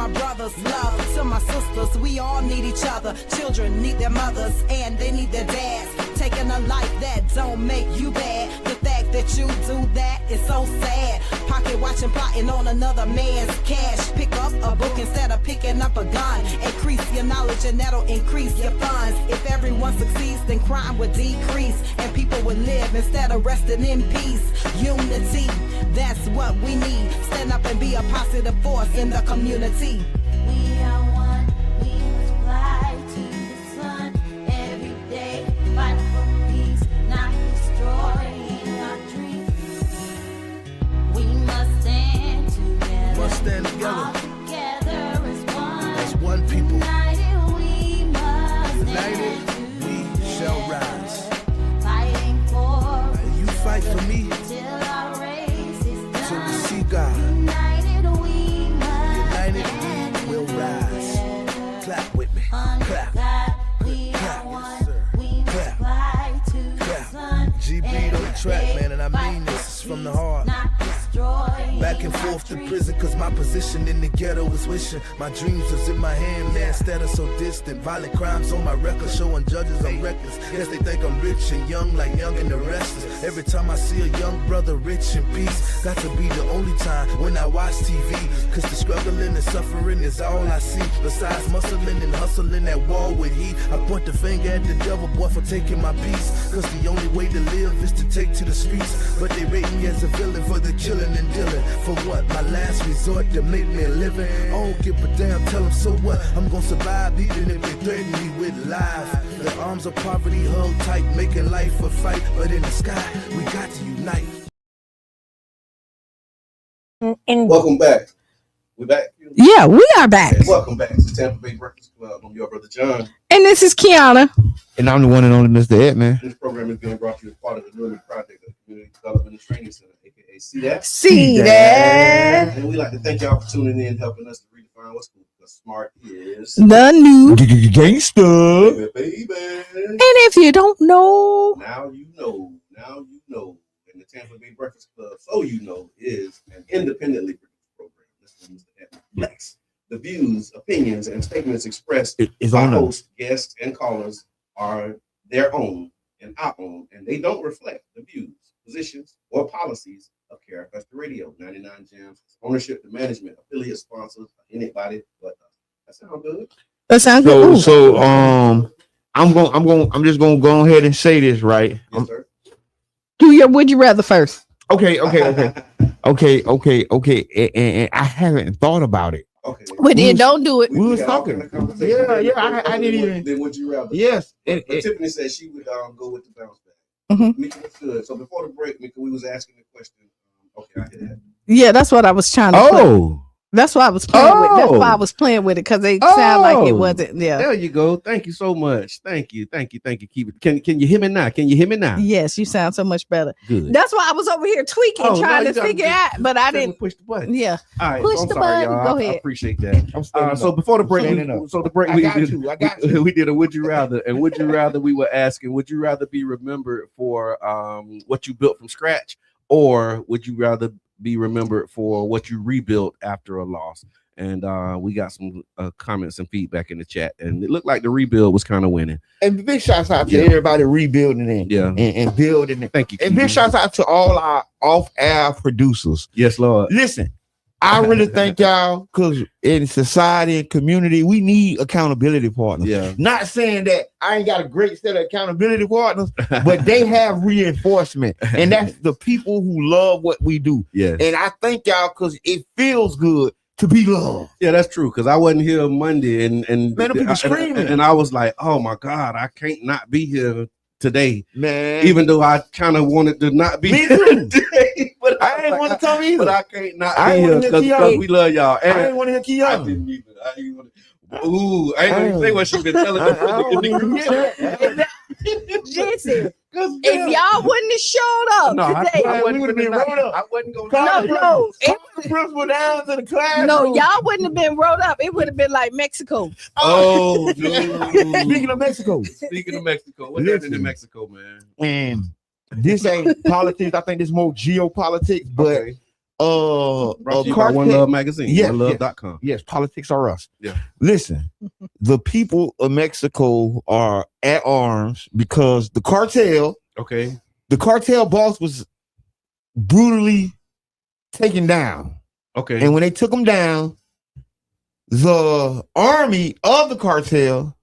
Speaker 8: my brothers, love to my sisters. We all need each other. Children need their mothers and they need their dads. Taking a life that don't make you bad. The fact that you do that is so sad. Pocket watching, plotting on another man's cash. Pick up a book instead of picking up a gun. Increase your knowledge and that'll increase your funds. If everyone succeeds, then crime would decrease and people would live instead of resting in peace. Unity, that's what we need. Stand up and be a positive force in the community.
Speaker 7: We are one, we must fly to the sun every day. Fight for peace, not destroying our dreams. We must stand together.
Speaker 6: Must stand together.
Speaker 7: All together as one.
Speaker 6: As one people.
Speaker 7: United we must
Speaker 6: United,
Speaker 7: stand
Speaker 6: we shall rise.
Speaker 7: fighting for
Speaker 6: And you fight for me
Speaker 7: till our race is done.
Speaker 6: till we see God.
Speaker 7: United we must
Speaker 6: United,
Speaker 7: stand
Speaker 6: we will rise. Clap with me.
Speaker 7: under
Speaker 6: Clap.
Speaker 7: God. We
Speaker 6: Clap,
Speaker 7: are
Speaker 6: yes,
Speaker 7: one.
Speaker 6: sir.
Speaker 7: We must
Speaker 6: Clap.
Speaker 7: fly to the
Speaker 6: Clap.
Speaker 7: sun.
Speaker 6: G beat on the track, man, and I mean this. It's from the heart.
Speaker 7: Not destroying
Speaker 6: Back and
Speaker 7: our
Speaker 6: forth to
Speaker 7: dreams.
Speaker 6: prison, cause my position in the ghetto was wishing my dreams was in my hand, man. Instead of so distant, violent crimes on my record, showing judges I'm reckless. Guess they think I'm rich and young, like Young and the Restless. Every time I see a young brother rich in peace, got to be the only time when I watch TV. Cause the struggling and suffering is all I see. Besides muscling and hustling that wall with heat, I point the finger at the devil, boy, for taking my peace. Cause the only way to live is to take to the streets. But they rate me as a villain for the killing and dealing. For what? My last resort to make me a living. I don't give a damn, tell them so what? I'm gonna survive even if they threaten me with life. The arms of poverty held tight, making life a fight. But in the sky, we got to unite.
Speaker 2: Welcome back. We back.
Speaker 3: Yeah, we are back.
Speaker 2: And welcome back to Tampa Bay Breakfast Club. I'm your brother John.
Speaker 3: And this is Kiana.
Speaker 4: And I'm the one and only Mr. Ed, man.
Speaker 2: This program is being brought to you as part of the Newman Project of Community Development and Training Center, aka CDAP.
Speaker 3: See that?
Speaker 2: And we like to thank y'all for tuning in, helping us to redefine what's cool. Because smart is
Speaker 3: The new.
Speaker 4: Gangsta.
Speaker 2: baby.
Speaker 3: And if you don't know,
Speaker 2: Now you know. Now you know. And the Tampa Bay Breakfast Club, so you know, is an independently produced program. This is Mr. Ed Flex. The views, opinions, and statements expressed
Speaker 4: It's
Speaker 2: by
Speaker 4: on us.
Speaker 2: hosts, guests, and callers are their own and our own, and they don't reflect the views, positions, or policies of Carefest Radio, 99 Gems, ownership, the management, affiliate sponsors, anybody but us. That sound good?
Speaker 3: that sounds good.
Speaker 4: So I'm just gonna go ahead and say this, right?
Speaker 2: Yes, sir.
Speaker 3: Do your would you rather first.
Speaker 4: Okay. And I haven't thought about it.
Speaker 2: Okay.
Speaker 3: But then don't do it.
Speaker 4: We was
Speaker 2: got all
Speaker 4: talking.
Speaker 2: kind of conversation.
Speaker 4: I didn't even.
Speaker 2: Then would you rather?
Speaker 4: Yes.
Speaker 2: But Tiffany said she would go with the bounce back.
Speaker 3: Mhm.
Speaker 2: Mika was good. So before the break, Mika, we was asking the question. Okay, I hear that.
Speaker 3: Yeah, that's what I was trying to play.
Speaker 4: Oh.
Speaker 3: That's why I was playing with. That's
Speaker 2: Oh.
Speaker 3: why I was playing with it because they sound like it
Speaker 2: Oh.
Speaker 3: wasn't. Yeah.
Speaker 2: There you go. Thank you so much. Thank you. Keep it. Can you hear me now? Can you hear me now?
Speaker 3: Yes, you sound so much better.
Speaker 2: Good.
Speaker 3: That's why I was over here tweaking,
Speaker 2: Oh,
Speaker 3: trying
Speaker 2: no,
Speaker 3: to
Speaker 2: you gotta
Speaker 3: figure
Speaker 2: just-
Speaker 3: out, but I didn't.
Speaker 2: push the button.
Speaker 3: Yeah.
Speaker 2: All right.
Speaker 3: Push
Speaker 2: so I'm
Speaker 3: the
Speaker 2: sorry,
Speaker 3: button.
Speaker 2: y'all.
Speaker 3: Go
Speaker 2: I
Speaker 3: ahead.
Speaker 2: appreciate that.
Speaker 4: I'm standing
Speaker 2: So
Speaker 4: up.
Speaker 2: before the break,
Speaker 4: Standing up.
Speaker 2: we
Speaker 4: I
Speaker 2: did,
Speaker 4: got you.
Speaker 2: we did a would you rather, and would you rather we were asking, would you rather be remembered for what you built from scratch, or would you rather be remembered for what you rebuilt after a loss? And we got some comments and feedback in the chat, and it looked like the rebuild was kind of winning.
Speaker 4: And big shouts out to
Speaker 2: Yeah.
Speaker 4: everybody rebuilding it
Speaker 2: Yeah.
Speaker 4: and building it.
Speaker 2: Thank you.
Speaker 4: And big shouts out to all our off-air producers.
Speaker 2: Yes, Lord.
Speaker 4: Listen, I really thank y'all because in society and community, we need accountability partners.
Speaker 2: Yeah.
Speaker 4: Not saying that I ain't got a great set of accountability partners, but they have reinforcement. And that's the people who love what we do.
Speaker 2: Yes.
Speaker 4: And I thank y'all because it feels good to be loved.
Speaker 2: Yeah, that's true. Because I wasn't here Monday, and
Speaker 4: Man, the people screaming.
Speaker 2: and I was like, oh my God, I can't not be here today.
Speaker 4: Man.
Speaker 2: Even though I kind of wanted to not be
Speaker 4: Me
Speaker 2: here
Speaker 4: too.
Speaker 2: today, but
Speaker 4: I ain't want to come either.
Speaker 2: But I can't not
Speaker 4: I
Speaker 2: be
Speaker 4: ain't
Speaker 2: here
Speaker 4: wanna hear
Speaker 2: because
Speaker 4: Keon.
Speaker 2: we love y'all.
Speaker 4: I
Speaker 2: And
Speaker 4: ain't want to hear
Speaker 2: I
Speaker 4: Keon.
Speaker 2: didn't either. I didn't want to. Ooh, I ain't gonna say what she been telling
Speaker 4: I don't
Speaker 2: me.
Speaker 4: wanna hear that.
Speaker 3: Listen, if y'all wouldn't have showed up
Speaker 2: No,
Speaker 3: today,
Speaker 2: I
Speaker 4: we
Speaker 2: wasn't
Speaker 4: would've been
Speaker 2: gonna-
Speaker 4: rolled up.
Speaker 2: I wasn't gonna.
Speaker 3: no,
Speaker 4: Call the principal down to the class.
Speaker 3: no, y'all wouldn't have been rolled up. It would have been like Mexico.
Speaker 2: Oh,
Speaker 4: Speaking of Mexico,
Speaker 2: Speaking of Mexico, what's happening in Mexico, man?
Speaker 4: and this ain't politics. I think this more geopolitics, but
Speaker 2: Okay. Brought to you by
Speaker 4: cartel.
Speaker 2: One Love Magazine.
Speaker 4: Yes,
Speaker 2: OneLove.com.
Speaker 4: Yes, politics are us.
Speaker 2: Yeah.
Speaker 4: Listen, the people of Mexico are at arms because the cartel boss was brutally taken down.
Speaker 2: Okay.
Speaker 4: And when they took him down, the army of the cartel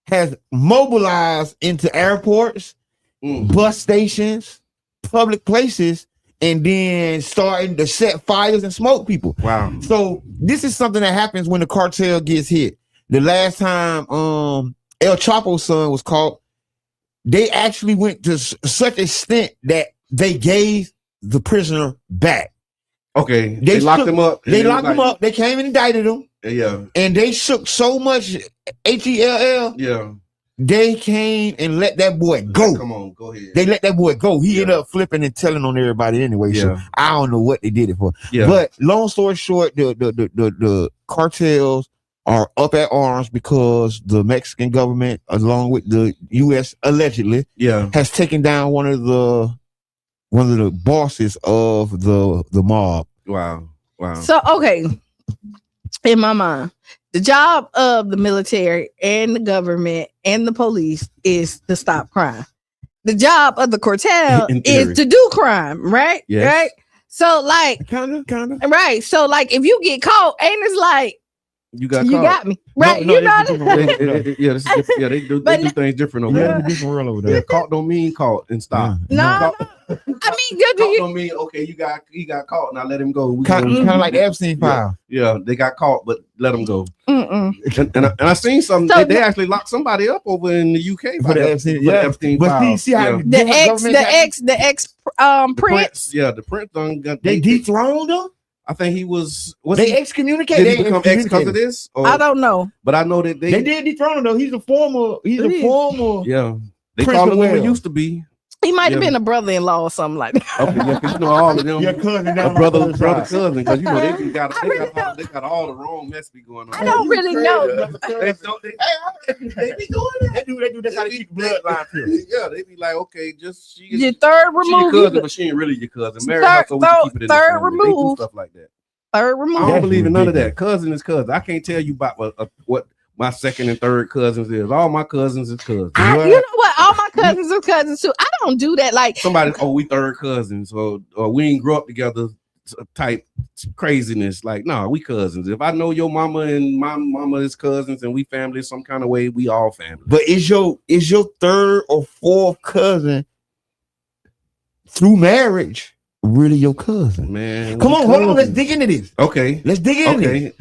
Speaker 4: has mobilized into airports, bus stations, public places, and then starting to set fires and smoke people.
Speaker 2: Wow.
Speaker 4: So this is something that happens when the cartel gets hit. The last time El Chapo's son was caught, they actually went to such an extent that they gave the prisoner back.
Speaker 2: Okay. They locked him up.
Speaker 4: They locked him up. They came and indicted him.
Speaker 2: Yeah.
Speaker 4: And they shook so much HELL.
Speaker 2: Yeah.
Speaker 4: They came and let that boy go.
Speaker 2: Come on, go ahead.
Speaker 4: They let that boy go. He ended up flipping and telling on everybody anyway. So I don't know what they did it for.
Speaker 2: Yeah.
Speaker 4: But long story short, the cartels are up at arms because the Mexican government, along with the U.S. allegedly, has taken down one of the bosses of the mob.
Speaker 2: Wow.
Speaker 3: So okay, in my mind, the job of the military and the government and the police is to stop crime. The job of the cartel is to do crime, right?
Speaker 2: Yes.
Speaker 3: Right. So like
Speaker 4: kind of
Speaker 3: right. So like if you get caught, ain't it's like
Speaker 2: you got
Speaker 3: me, right?
Speaker 4: No,
Speaker 3: you know
Speaker 2: they do things different over there.
Speaker 4: Different over there.
Speaker 2: Caught don't mean caught and stop.
Speaker 3: No. I mean,
Speaker 2: caught don't mean okay. He got caught. Now let him go.
Speaker 4: Kind of like Epstein file.
Speaker 2: Yeah, they got caught, but let them go.
Speaker 3: Mm-mm.
Speaker 2: And I seen something.
Speaker 3: So
Speaker 2: they actually locked somebody up over in the UK
Speaker 4: for the Epstein
Speaker 2: file.
Speaker 4: But see how
Speaker 3: the ex prince.
Speaker 2: Yeah, the prince done got
Speaker 4: they dethroned him.
Speaker 2: I think he was.
Speaker 4: They excommunicated.
Speaker 2: Did he become ex because of this? Or,
Speaker 3: I don't know,
Speaker 2: but I know that they
Speaker 4: did dethrone him though. He's a former.
Speaker 2: Yeah, they
Speaker 4: Prince
Speaker 2: call him what
Speaker 4: Wales.
Speaker 2: he used to be.
Speaker 3: he might have been a brother-in-law or something like that.
Speaker 2: Okay, yeah, 'cause you know all of them.
Speaker 4: Your cousin,
Speaker 2: a brother, cousin, because you know they got all the wrong mess be going on.
Speaker 3: I don't really know.
Speaker 2: They be doing that.
Speaker 4: They do. That's how they keep the bloodline pure.
Speaker 2: Yeah, they be like, okay, just she is
Speaker 3: Your third
Speaker 2: she your
Speaker 3: remove.
Speaker 2: cousin, but she ain't really your cousin. Marry her so we can keep it in the
Speaker 3: third
Speaker 2: family. They do
Speaker 3: remove.
Speaker 2: stuff like that.
Speaker 3: Third
Speaker 2: I
Speaker 3: remove.
Speaker 2: don't believe in none of that. Cousin is cousin. I can't tell you about what my second and third cousins is. All my cousins is cousins.
Speaker 3: You know what? All my cousins are cousins too. I don't do that. Like
Speaker 2: Somebody, we third cousins, or we ain't grow up together type craziness. Like, no, we cousins. If I know your mama and my mama is cousins and we family some kind of way, we all family.
Speaker 4: But is your third or fourth cousin through marriage really your cousin?
Speaker 2: Man,
Speaker 4: come on, hold on. Let's dig into this.
Speaker 2: Okay,
Speaker 4: let's dig into this.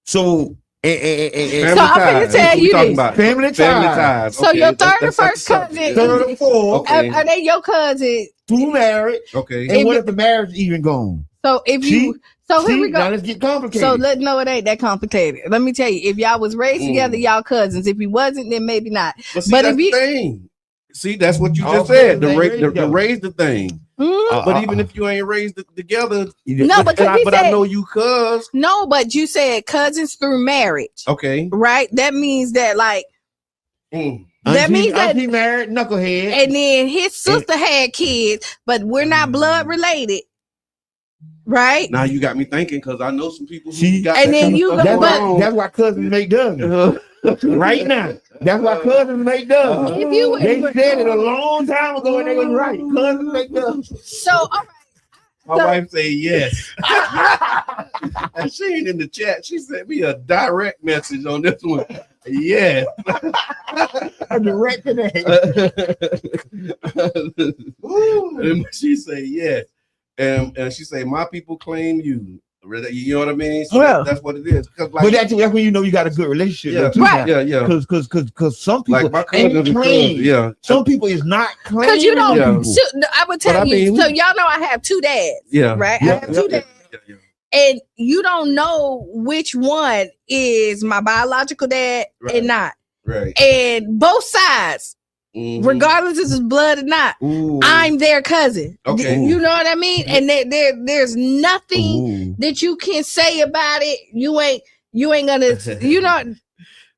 Speaker 4: So.
Speaker 3: So I'm gonna tell you this.
Speaker 4: Family ties.
Speaker 3: So your third or first cousin,
Speaker 4: third or fourth,
Speaker 3: are they your cousin
Speaker 4: through marriage?
Speaker 2: Okay.
Speaker 4: And what if the marriage even gone?
Speaker 3: So if you, so here we go.
Speaker 4: Now let's get complicated.
Speaker 3: So it ain't that complicated. Let me tell you, if y'all was raised together, y'all cousins. If you wasn't, then maybe not.
Speaker 2: But if you thing. See, that's what you just said. The raise the thing. But even if you ain't raised together,
Speaker 3: no, but
Speaker 2: I know you cuz.
Speaker 3: No, but you said cousins through marriage.
Speaker 2: Okay.
Speaker 3: Right? That means that like
Speaker 4: that means that he married knucklehead.
Speaker 3: And then his sister had kids, but we're not blood related. Right?
Speaker 2: Now you got me thinking because I know some people
Speaker 4: who
Speaker 2: got
Speaker 3: and then you
Speaker 4: that's why cousins make dozens. Right now. That's why cousins make dozens. They said it a long time ago and they was right. Cousins make dozens.
Speaker 3: So all right.
Speaker 2: My wife say yes. And she ain't in the chat. She sent me a direct message on this one. Yes.
Speaker 4: A direct connect.
Speaker 2: And she say yes. And she say, my people claim you. You know what I mean? So that's what it is. Like,
Speaker 4: but that's when you know you got a good relationship.
Speaker 2: Yeah, yeah.
Speaker 4: Because some people
Speaker 2: like my cousins
Speaker 4: claim. Some people is not claiming.
Speaker 3: Because you don't. I would tell you. So y'all know I have two dads.
Speaker 2: Yeah.
Speaker 3: Right. I have two dads. Yeah. And you don't know which one is my biological dad and not.
Speaker 2: Right.
Speaker 3: And both sides. Mm-hmm. Regardless if it's blood or not, I'm their cousin.
Speaker 2: Okay.
Speaker 3: You know what I mean? And there's nothing that you can say about it. You ain't gonna, you know,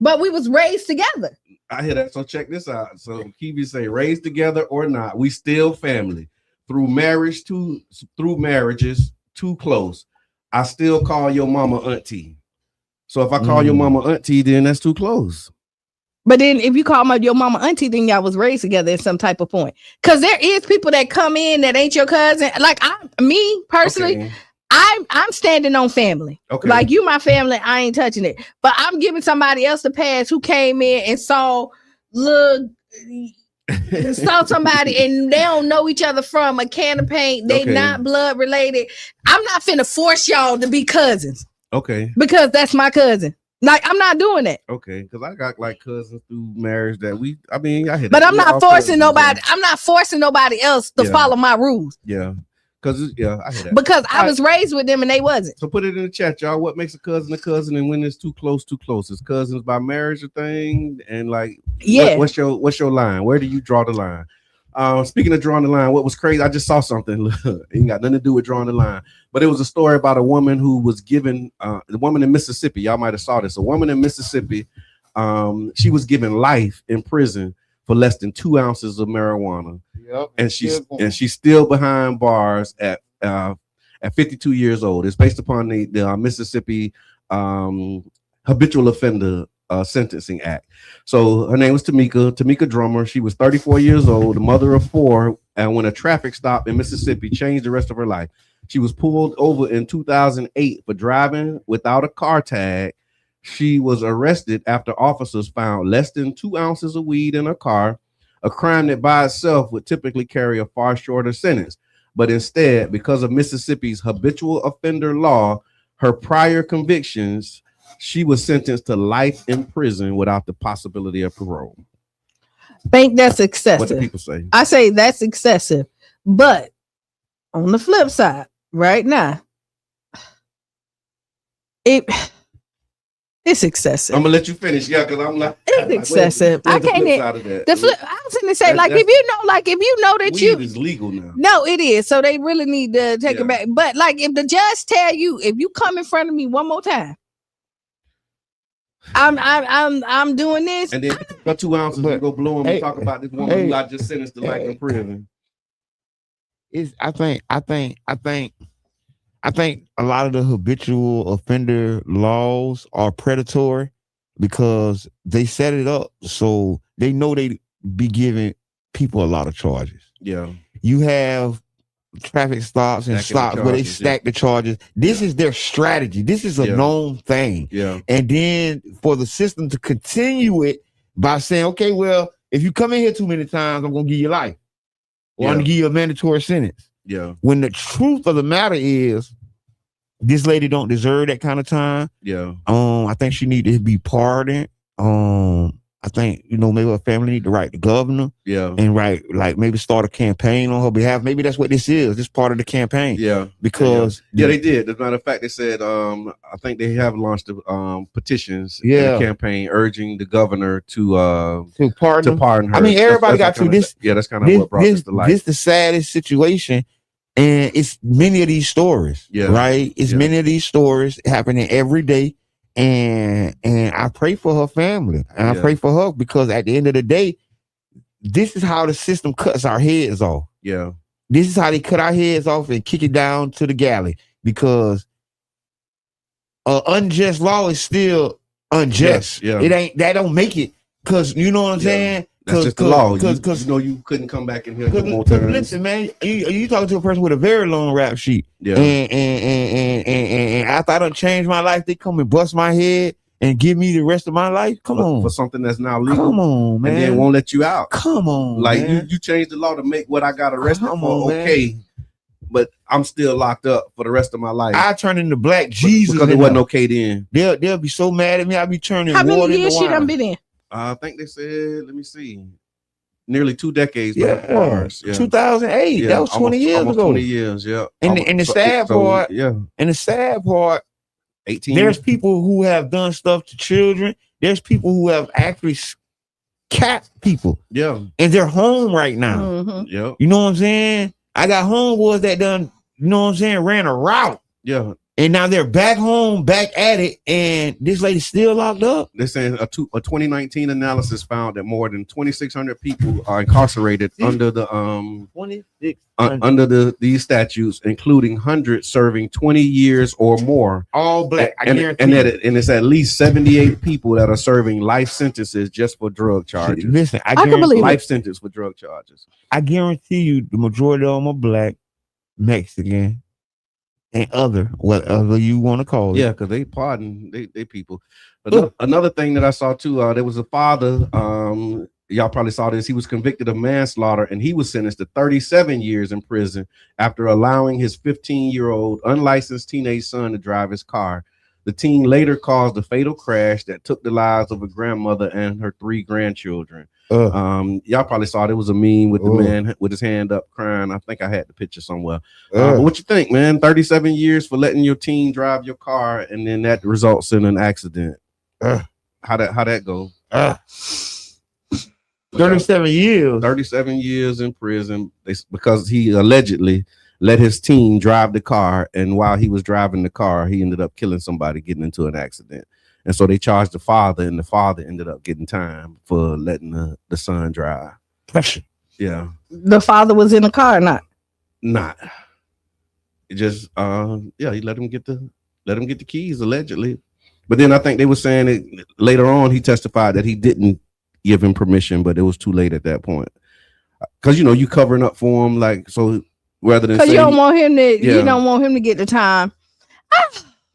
Speaker 3: but we was raised together.
Speaker 2: I hear that. So check this out. So Kiwi say raised together or not, we still family through marriages too close, I still call your mama auntie. So if I call your mama auntie, then that's too close.
Speaker 3: But then if you call your mama auntie, then y'all was raised together at some type of point. Because there is people that come in that ain't your cousin. Like me personally,
Speaker 2: Okay.
Speaker 3: I'm standing on family.
Speaker 2: Okay.
Speaker 3: Like you my family, I ain't touching it. But I'm giving somebody else the pass who came in and saw somebody and they don't know each other from a can of paint. They not blood related. I'm not finna force y'all to be cousins.
Speaker 2: Okay.
Speaker 3: Because that's my cousin. Like I'm not doing that.
Speaker 2: Okay, because I got like cousins through marriage that I hit.
Speaker 3: But I'm not forcing nobody. I'm not forcing nobody else to follow my rules.
Speaker 2: Yeah. Because I hear that.
Speaker 3: Because I was raised with them and they wasn't.
Speaker 2: So put it in the chat, y'all. What makes a cousin, and when it's too close? Is cousins by marriage a thing? And like, what's your line? Where do you draw the line? Speaking of drawing the line, what was crazy? I just saw something. It ain't got nothing to do with drawing the line, but it was a story about a woman who was given the woman in Mississippi. Y'all might have saw this. A woman in Mississippi, she was given life in prison for less than 2 ounces of marijuana. Yep, and she's still behind bars at 52 years old. It's based upon the Mississippi habitual offender Sentencing Act. So her name was Tamika Drummer. She was 34 years old, the mother of 4, and when a traffic stop in Mississippi changed the rest of her life. She was pulled over in 2008 for driving without a car tag. She was arrested after officers found less than 2 ounces of weed in her car, a crime that by itself would typically carry a far shorter sentence. But instead, because of Mississippi's habitual offender law, her prior convictions, she was sentenced to life in prison without the possibility of parole.
Speaker 3: Think that's excessive.
Speaker 2: What do people say?
Speaker 3: I say that's excessive. But on the flip side, right now, it's excessive.
Speaker 2: I'm gonna let you finish, because I'm like,
Speaker 3: it's excessive. I can't. The flip. I was gonna say, if you know that
Speaker 2: weed is legal now.
Speaker 3: No, it is. So they really need to take it back. But like, if the judge tell you, if you come in front of me one more time, I'm doing this.
Speaker 2: And then got 2 ounces and go blow him and talk about this woman who I just sentenced to life in prison.
Speaker 4: I think a lot of the habitual offender laws are predatory because they set it up so they know they be giving people a lot of charges.
Speaker 2: Yeah.
Speaker 4: You have traffic stops and stops where they stack the charges. This is their strategy. This is a known thing.
Speaker 2: Yeah.
Speaker 4: And then for the system to continue it by saying, okay, well, if you come in here too many times, I'm going to give you life. Or I'm going to give you a mandatory sentence.
Speaker 2: Yeah.
Speaker 4: When the truth of the matter is, this lady don't deserve that kind of time.
Speaker 2: Yeah.
Speaker 4: I think she need to be pardoned. I think, maybe her family need to write the governor.
Speaker 2: Yeah.
Speaker 4: And maybe start a campaign on her behalf. Maybe that's what this is. This part of the campaign.
Speaker 2: Yeah.
Speaker 4: Because
Speaker 2: they did. As a matter of fact, they said I think they have launched petitions in the campaign urging the governor to pardon her.
Speaker 4: I mean, everybody got to this.
Speaker 2: That's kind of what brought this to light.
Speaker 4: This is the saddest situation. And it's many of these stories. Yeah. Right? It's many of these stories happening every day. And I pray for her family. And I pray for her because at the end of the day, this is how the system cuts our heads off.
Speaker 2: Yeah.
Speaker 4: This is how they cut our heads off and kick it down to the galley because unjust law is still unjust.
Speaker 2: Yeah.
Speaker 4: That don't make it because you know what I'm saying?
Speaker 2: That's just the law. Because you couldn't come back in here no more times.
Speaker 4: Listen, man, you talking to a person with a very long rap sheet.
Speaker 2: Yeah.
Speaker 4: And after I done changed my life, they come and bust my head and give me the rest of my life. Come on.
Speaker 2: For something that's now legal.
Speaker 4: Come on, man.
Speaker 2: And then won't let you out.
Speaker 4: Come on.
Speaker 2: Like you changed the law to make what I got arrested for okay. But I'm still locked up for the rest of my life.
Speaker 4: I turn into Black Jesus.
Speaker 2: Because it wasn't okay then.
Speaker 4: They'll be so mad at me. I'll be turning.
Speaker 3: How many years she done been in?
Speaker 2: I think they said, let me see, nearly 2 decades.
Speaker 4: Yeah, 2008. That was 20 years ago.
Speaker 2: 20 years, yeah.
Speaker 4: And the sad part, and the sad part,
Speaker 2: 18.
Speaker 4: There's people who have done stuff to children. There's people who have actually capped people.
Speaker 2: Yeah,
Speaker 4: and they're home right now.
Speaker 3: Mm-hmm.
Speaker 2: Yeah,
Speaker 4: you know what I'm saying? I got homeboys that done, you know what I'm saying, ran a route.
Speaker 2: Yeah.
Speaker 4: And now they're back home, back at it, and this lady's still locked up.
Speaker 2: They're saying a 2019 analysis found that more than 2,600 people are incarcerated under the
Speaker 4: 26
Speaker 2: under these statutes, including hundreds serving 20 years or more.
Speaker 4: All black.
Speaker 2: And it's at least 78 people that are serving life sentences just for drug charges.
Speaker 4: Listen, I
Speaker 3: can believe
Speaker 2: life sentence for drug charges.
Speaker 4: I guarantee you, the majority of them are black, Mexican, and other, whatever you want to call it.
Speaker 2: Yeah, because they pardon they people. Another thing that I saw too, there was a father. Y'all probably saw this. He was convicted of manslaughter, and he was sentenced to 37 years in prison after allowing his 15-year-old unlicensed teenage son to drive his car. The teen later caused a fatal crash that took the lives of a grandmother and her 3 grandchildren. Y'all probably saw there was a meme with the man with his hand up crying. I think I had the picture somewhere. But what you think, man? 37 years for letting your teen drive your car, and then that results in an accident. How that go?
Speaker 4: 37 years.
Speaker 2: 37 years in prison because he allegedly let his teen drive the car, and while he was driving the car, he ended up killing somebody, getting into an accident. And so they charged the father, and the father ended up getting time for letting the son drive.
Speaker 4: Pressure.
Speaker 2: Yeah.
Speaker 3: The father was in the car or not?
Speaker 2: Not. It just he let him get the keys allegedly. But then I think they were saying it later on. He testified that he didn't give him permission, but it was too late at that point. Because you covering up for him, like, so rather than
Speaker 3: because you don't want him to, you don't want him to get the time.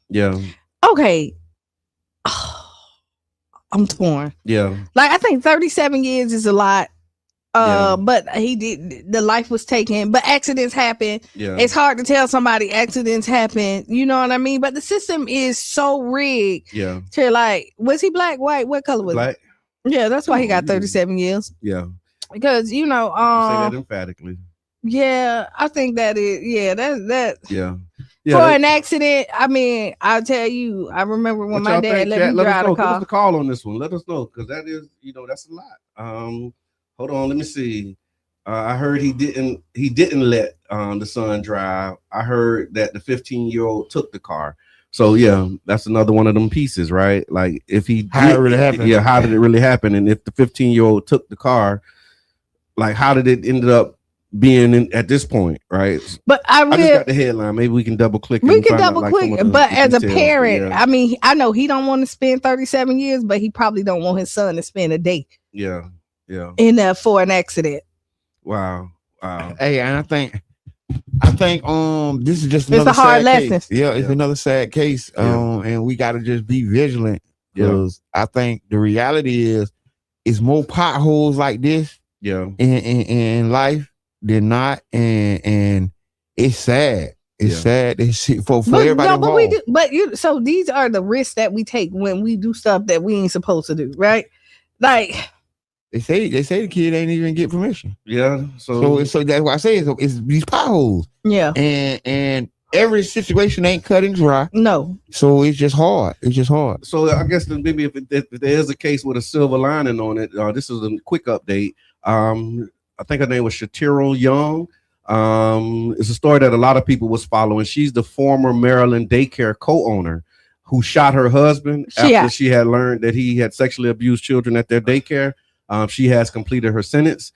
Speaker 2: Yeah.
Speaker 3: Okay. I'm torn.
Speaker 2: Yeah.
Speaker 3: Like, I think 37 years is a lot. But the life was taken, but accidents happen.
Speaker 2: Yeah.
Speaker 3: It's hard to tell somebody accidents happen. You know what I mean? But the system is so rigged.
Speaker 2: Yeah.
Speaker 3: To like, was he black, white? What color was
Speaker 2: black?
Speaker 3: He? Yeah, that's why he got 37 years.
Speaker 2: Yeah.
Speaker 3: Because
Speaker 2: say that emphatically.
Speaker 3: Yeah, I think that is. Yeah, that.
Speaker 2: Yeah.
Speaker 3: For an accident, I mean, I'll tell you. I remember when my dad let me drive the car.
Speaker 2: Give us a call on this one. Let us know, because that is, that's a lot. Hold on, let me see. I heard he didn't let the son drive. I heard that the 15-year-old took the car. So yeah, that's another one of them pieces, right? Like, if
Speaker 4: how did it really happen?
Speaker 2: Yeah, how did it really happen? And if the 15-year-old took the car, like, how did it end up being at this point, right?
Speaker 3: But I just
Speaker 2: got the headline. Maybe we can double click.
Speaker 3: We can double click. But as a parent, I mean, I know he don't want to spend 37 years, but he probably don't want his son to spend a day.
Speaker 2: Yeah. Yeah.
Speaker 3: In there for an accident.
Speaker 2: Wow.
Speaker 4: Hey, and I think this is just another
Speaker 3: it's a hard lesson.
Speaker 4: Case. Yeah, it's another sad case. And we gotta just be vigilant, because I think the reality is it's more potholes like this in life than not, and it's sad. It's sad. It's for everybody involved.
Speaker 3: So these are the risks that we take when we do stuff that we ain't supposed to do, right? Like,
Speaker 4: They say the kid ain't even get permission.
Speaker 2: Yeah. So
Speaker 4: that's why I say it's these potholes.
Speaker 3: Yeah.
Speaker 4: And every situation ain't cut and dry.
Speaker 3: No.
Speaker 4: So it's just hard.
Speaker 2: So I guess maybe if there is a case with a silver lining on it, this is a quick update. I think her name was Shatiro Young. It's a story that a lot of people was following. She's the former Maryland daycare co-owner who shot her husband after she had learned that he had sexually abused children at their daycare. She has completed her sentence.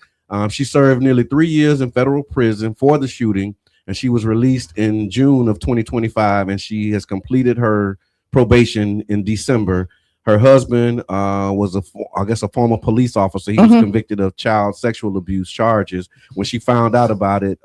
Speaker 2: She served nearly 3 years in federal prison for the shooting, and she was released in June of 2025, and she has completed her probation in December. Her husband was a former police officer. He was convicted of child sexual abuse charges. When she found out about it,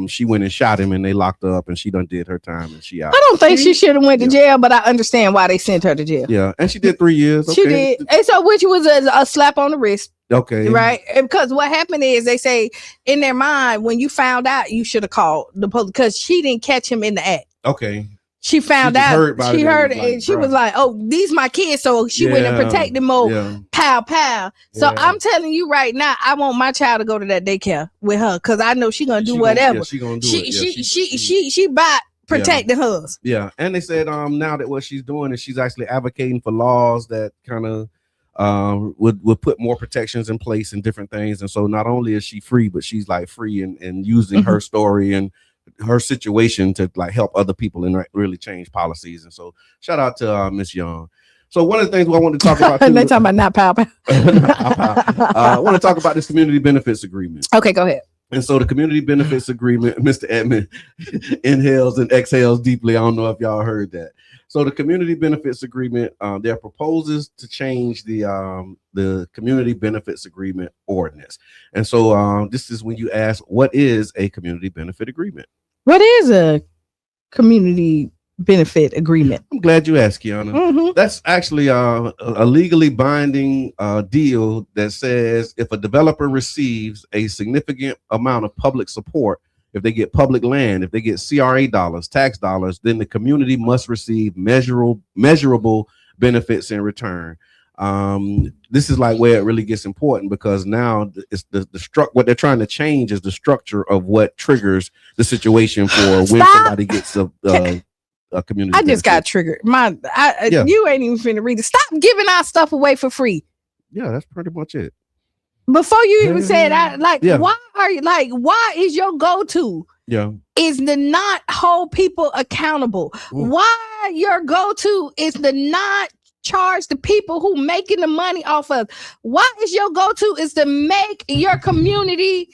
Speaker 2: she went and shot him, and they locked her up, and she done did her time, and she out.
Speaker 3: I don't think she should have went to jail, but I understand why they sent her to jail.
Speaker 2: Yeah, and she did 3 years. Okay.
Speaker 3: She did, and so which was a slap on the wrist.
Speaker 2: Okay.
Speaker 3: Right. Because what happened is they say in their mind, when you found out, you should have called the police, because she didn't catch him in the act.
Speaker 2: Okay.
Speaker 3: She found out. She heard it, and she was like, "Oh, these my kids." So she went and protected more. Yeah. Pow, pow. So I'm telling you right now, I want my child to go to that daycare with her, because I know she's gonna do whatever.
Speaker 2: She gonna do it.
Speaker 3: She by protecting hers.
Speaker 2: Yeah, and they said now that what she's doing is she's actually advocating for laws that kind of would put more protections in place and different things. And so not only is she free, but she's like free and using her story and her situation to like help other people and really change policies. And so shout out to Miss Young. So one of the things I want to talk about too,
Speaker 3: They're talking about not pow.
Speaker 2: I want to talk about this community benefits agreement.
Speaker 3: Okay, go ahead.
Speaker 2: And so the community benefits agreement, Mr. Edmund inhales and exhales deeply. I don't know if y'all heard that. So the community benefits agreement, there are proposals to change the community benefits agreement ordinance. And so this is when you ask, what is a community benefit agreement?
Speaker 3: What is a community benefit agreement?
Speaker 2: I'm glad you asked, Kiana.
Speaker 3: Mhm.
Speaker 2: That's actually a legally binding deal that says if a developer receives a significant amount of public support, if they get public land, if they get CRA dollars, tax dollars, then the community must receive measurable benefits in return. This is like where it really gets important, because now it's what they're trying to change is the structure of what triggers the situation for when somebody gets a community.
Speaker 3: I just got
Speaker 2: benefit.
Speaker 3: triggered.
Speaker 2: Yeah.
Speaker 3: You ain't even finna read it. Stop giving our stuff away for free.
Speaker 2: Yeah, that's pretty much it.
Speaker 3: Before you even said that, like,
Speaker 2: Yeah.
Speaker 3: why are you like, why is your go-to
Speaker 2: Yeah.
Speaker 3: is to not hold people accountable? Why your go-to is to not charge the people who making the money off of? Why is your go-to is to make your community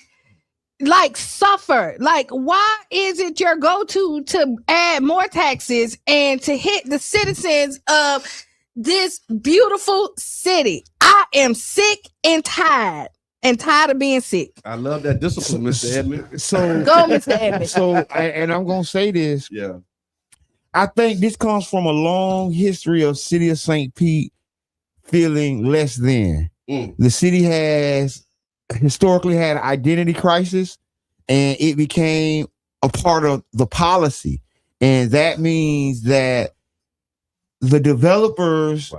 Speaker 3: like suffer? Like, why is it your go-to to add more taxes and to hit the citizens of this beautiful city? I am sick and tired of being sick.
Speaker 2: I love that discipline, Mr. Edmund.
Speaker 4: So
Speaker 3: Go, Mr. Edmund.
Speaker 4: So, and I'm gonna say this.
Speaker 2: Yeah.
Speaker 4: I think this comes from a long history of City of St. Pete feeling less than. The city has historically had an identity crisis, and it became a part of the policy. And that means that the developers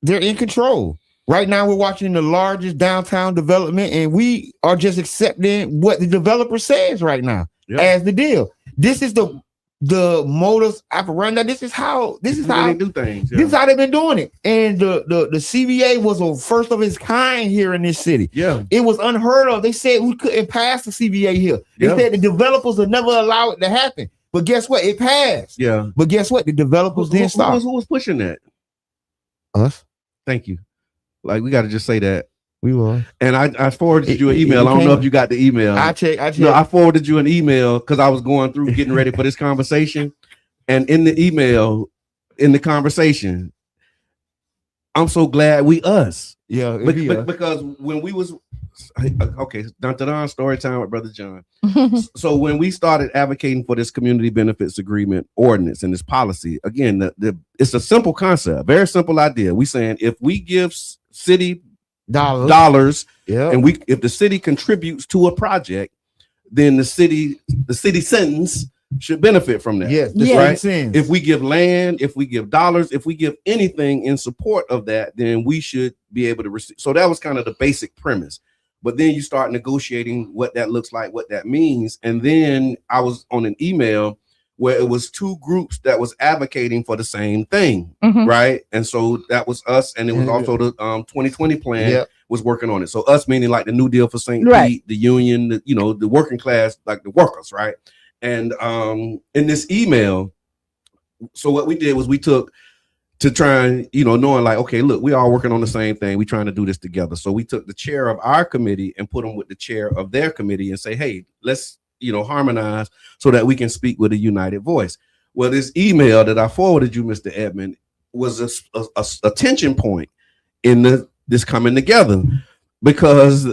Speaker 4: they're in control. Right now, we're watching the largest downtown development, and we are just accepting what the developer says right now as the deal. This is the modus operandi. This is how they do things. This is how they've been doing it. And the CBA was a first of its kind here in this city.
Speaker 2: Yeah,
Speaker 4: it was unheard of. They said we couldn't pass the CBA here. They said the developers would never allow it to happen. But guess what? It passed.
Speaker 2: Yeah.
Speaker 4: But guess what? The developers didn't stop.
Speaker 2: Who was pushing that?
Speaker 4: Us.
Speaker 2: Thank you. Like, we got to just say that.
Speaker 4: We were.
Speaker 2: And I forwarded you an email. I don't know if you got the email.
Speaker 4: I checked.
Speaker 2: No, I forwarded you an email because I was going through getting ready for this conversation. And in the email, in the conversation, I'm so glad us.
Speaker 4: Yeah.
Speaker 2: Because when we was dun story time with Brother John. So when we started advocating for this community benefits agreement ordinance and this policy, again, it's a simple concept, very simple idea. We saying if we give city dollars, and if the city contributes to a project, then the city citizens should benefit from that.
Speaker 4: Yes,
Speaker 2: right. If we give land, if we give dollars, if we give anything in support of that, then we should be able to receive. So that was kind of the basic premise. But then you start negotiating what that looks like, what that means. And then I was on an email where it was two groups that was advocating for the same thing, right? And so that was us, and it was also the 2020 plan was working on it. So us meaning like the New Deal for St. Pete, the union, the working class, like the workers, right? And in this email, so what we did was we took to try and, knowing like, okay, look, we all working on the same thing. We trying to do this together. So we took the chair of our committee and put them with the chair of their committee and say, hey, let's, harmonize so that we can speak with a united voice. Well, this email that I forwarded you, Mr. Edmund, was a tension point in this coming together, because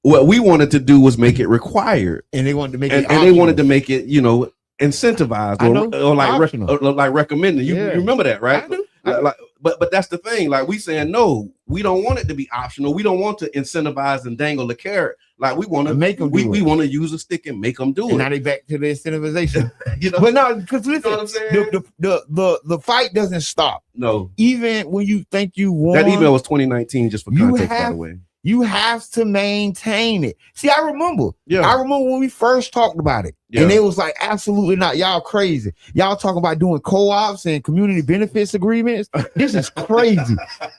Speaker 2: what we wanted to do was make it required.
Speaker 4: And they wanted to make
Speaker 2: it optional. And they wanted to make it, incentivized or like recommended. You remember that, right? I do. But that's the thing. Like, we saying no, we don't want it to be optional. We don't want to incentivize and dangle the carrot. Like, we want to make them. We want to use a stick and make them do it.
Speaker 4: Now they back to the incentivization. But no, because listen,
Speaker 2: what I'm saying?
Speaker 4: The fight doesn't stop.
Speaker 2: No,
Speaker 4: even when you think you won.
Speaker 2: That email was 2019, just for context, by the way.
Speaker 4: You have to maintain it. See, I remember when we first talked about it, and it was like, absolutely not. Y'all crazy. Y'all talking about doing co-ops and community benefits agreements. This is crazy.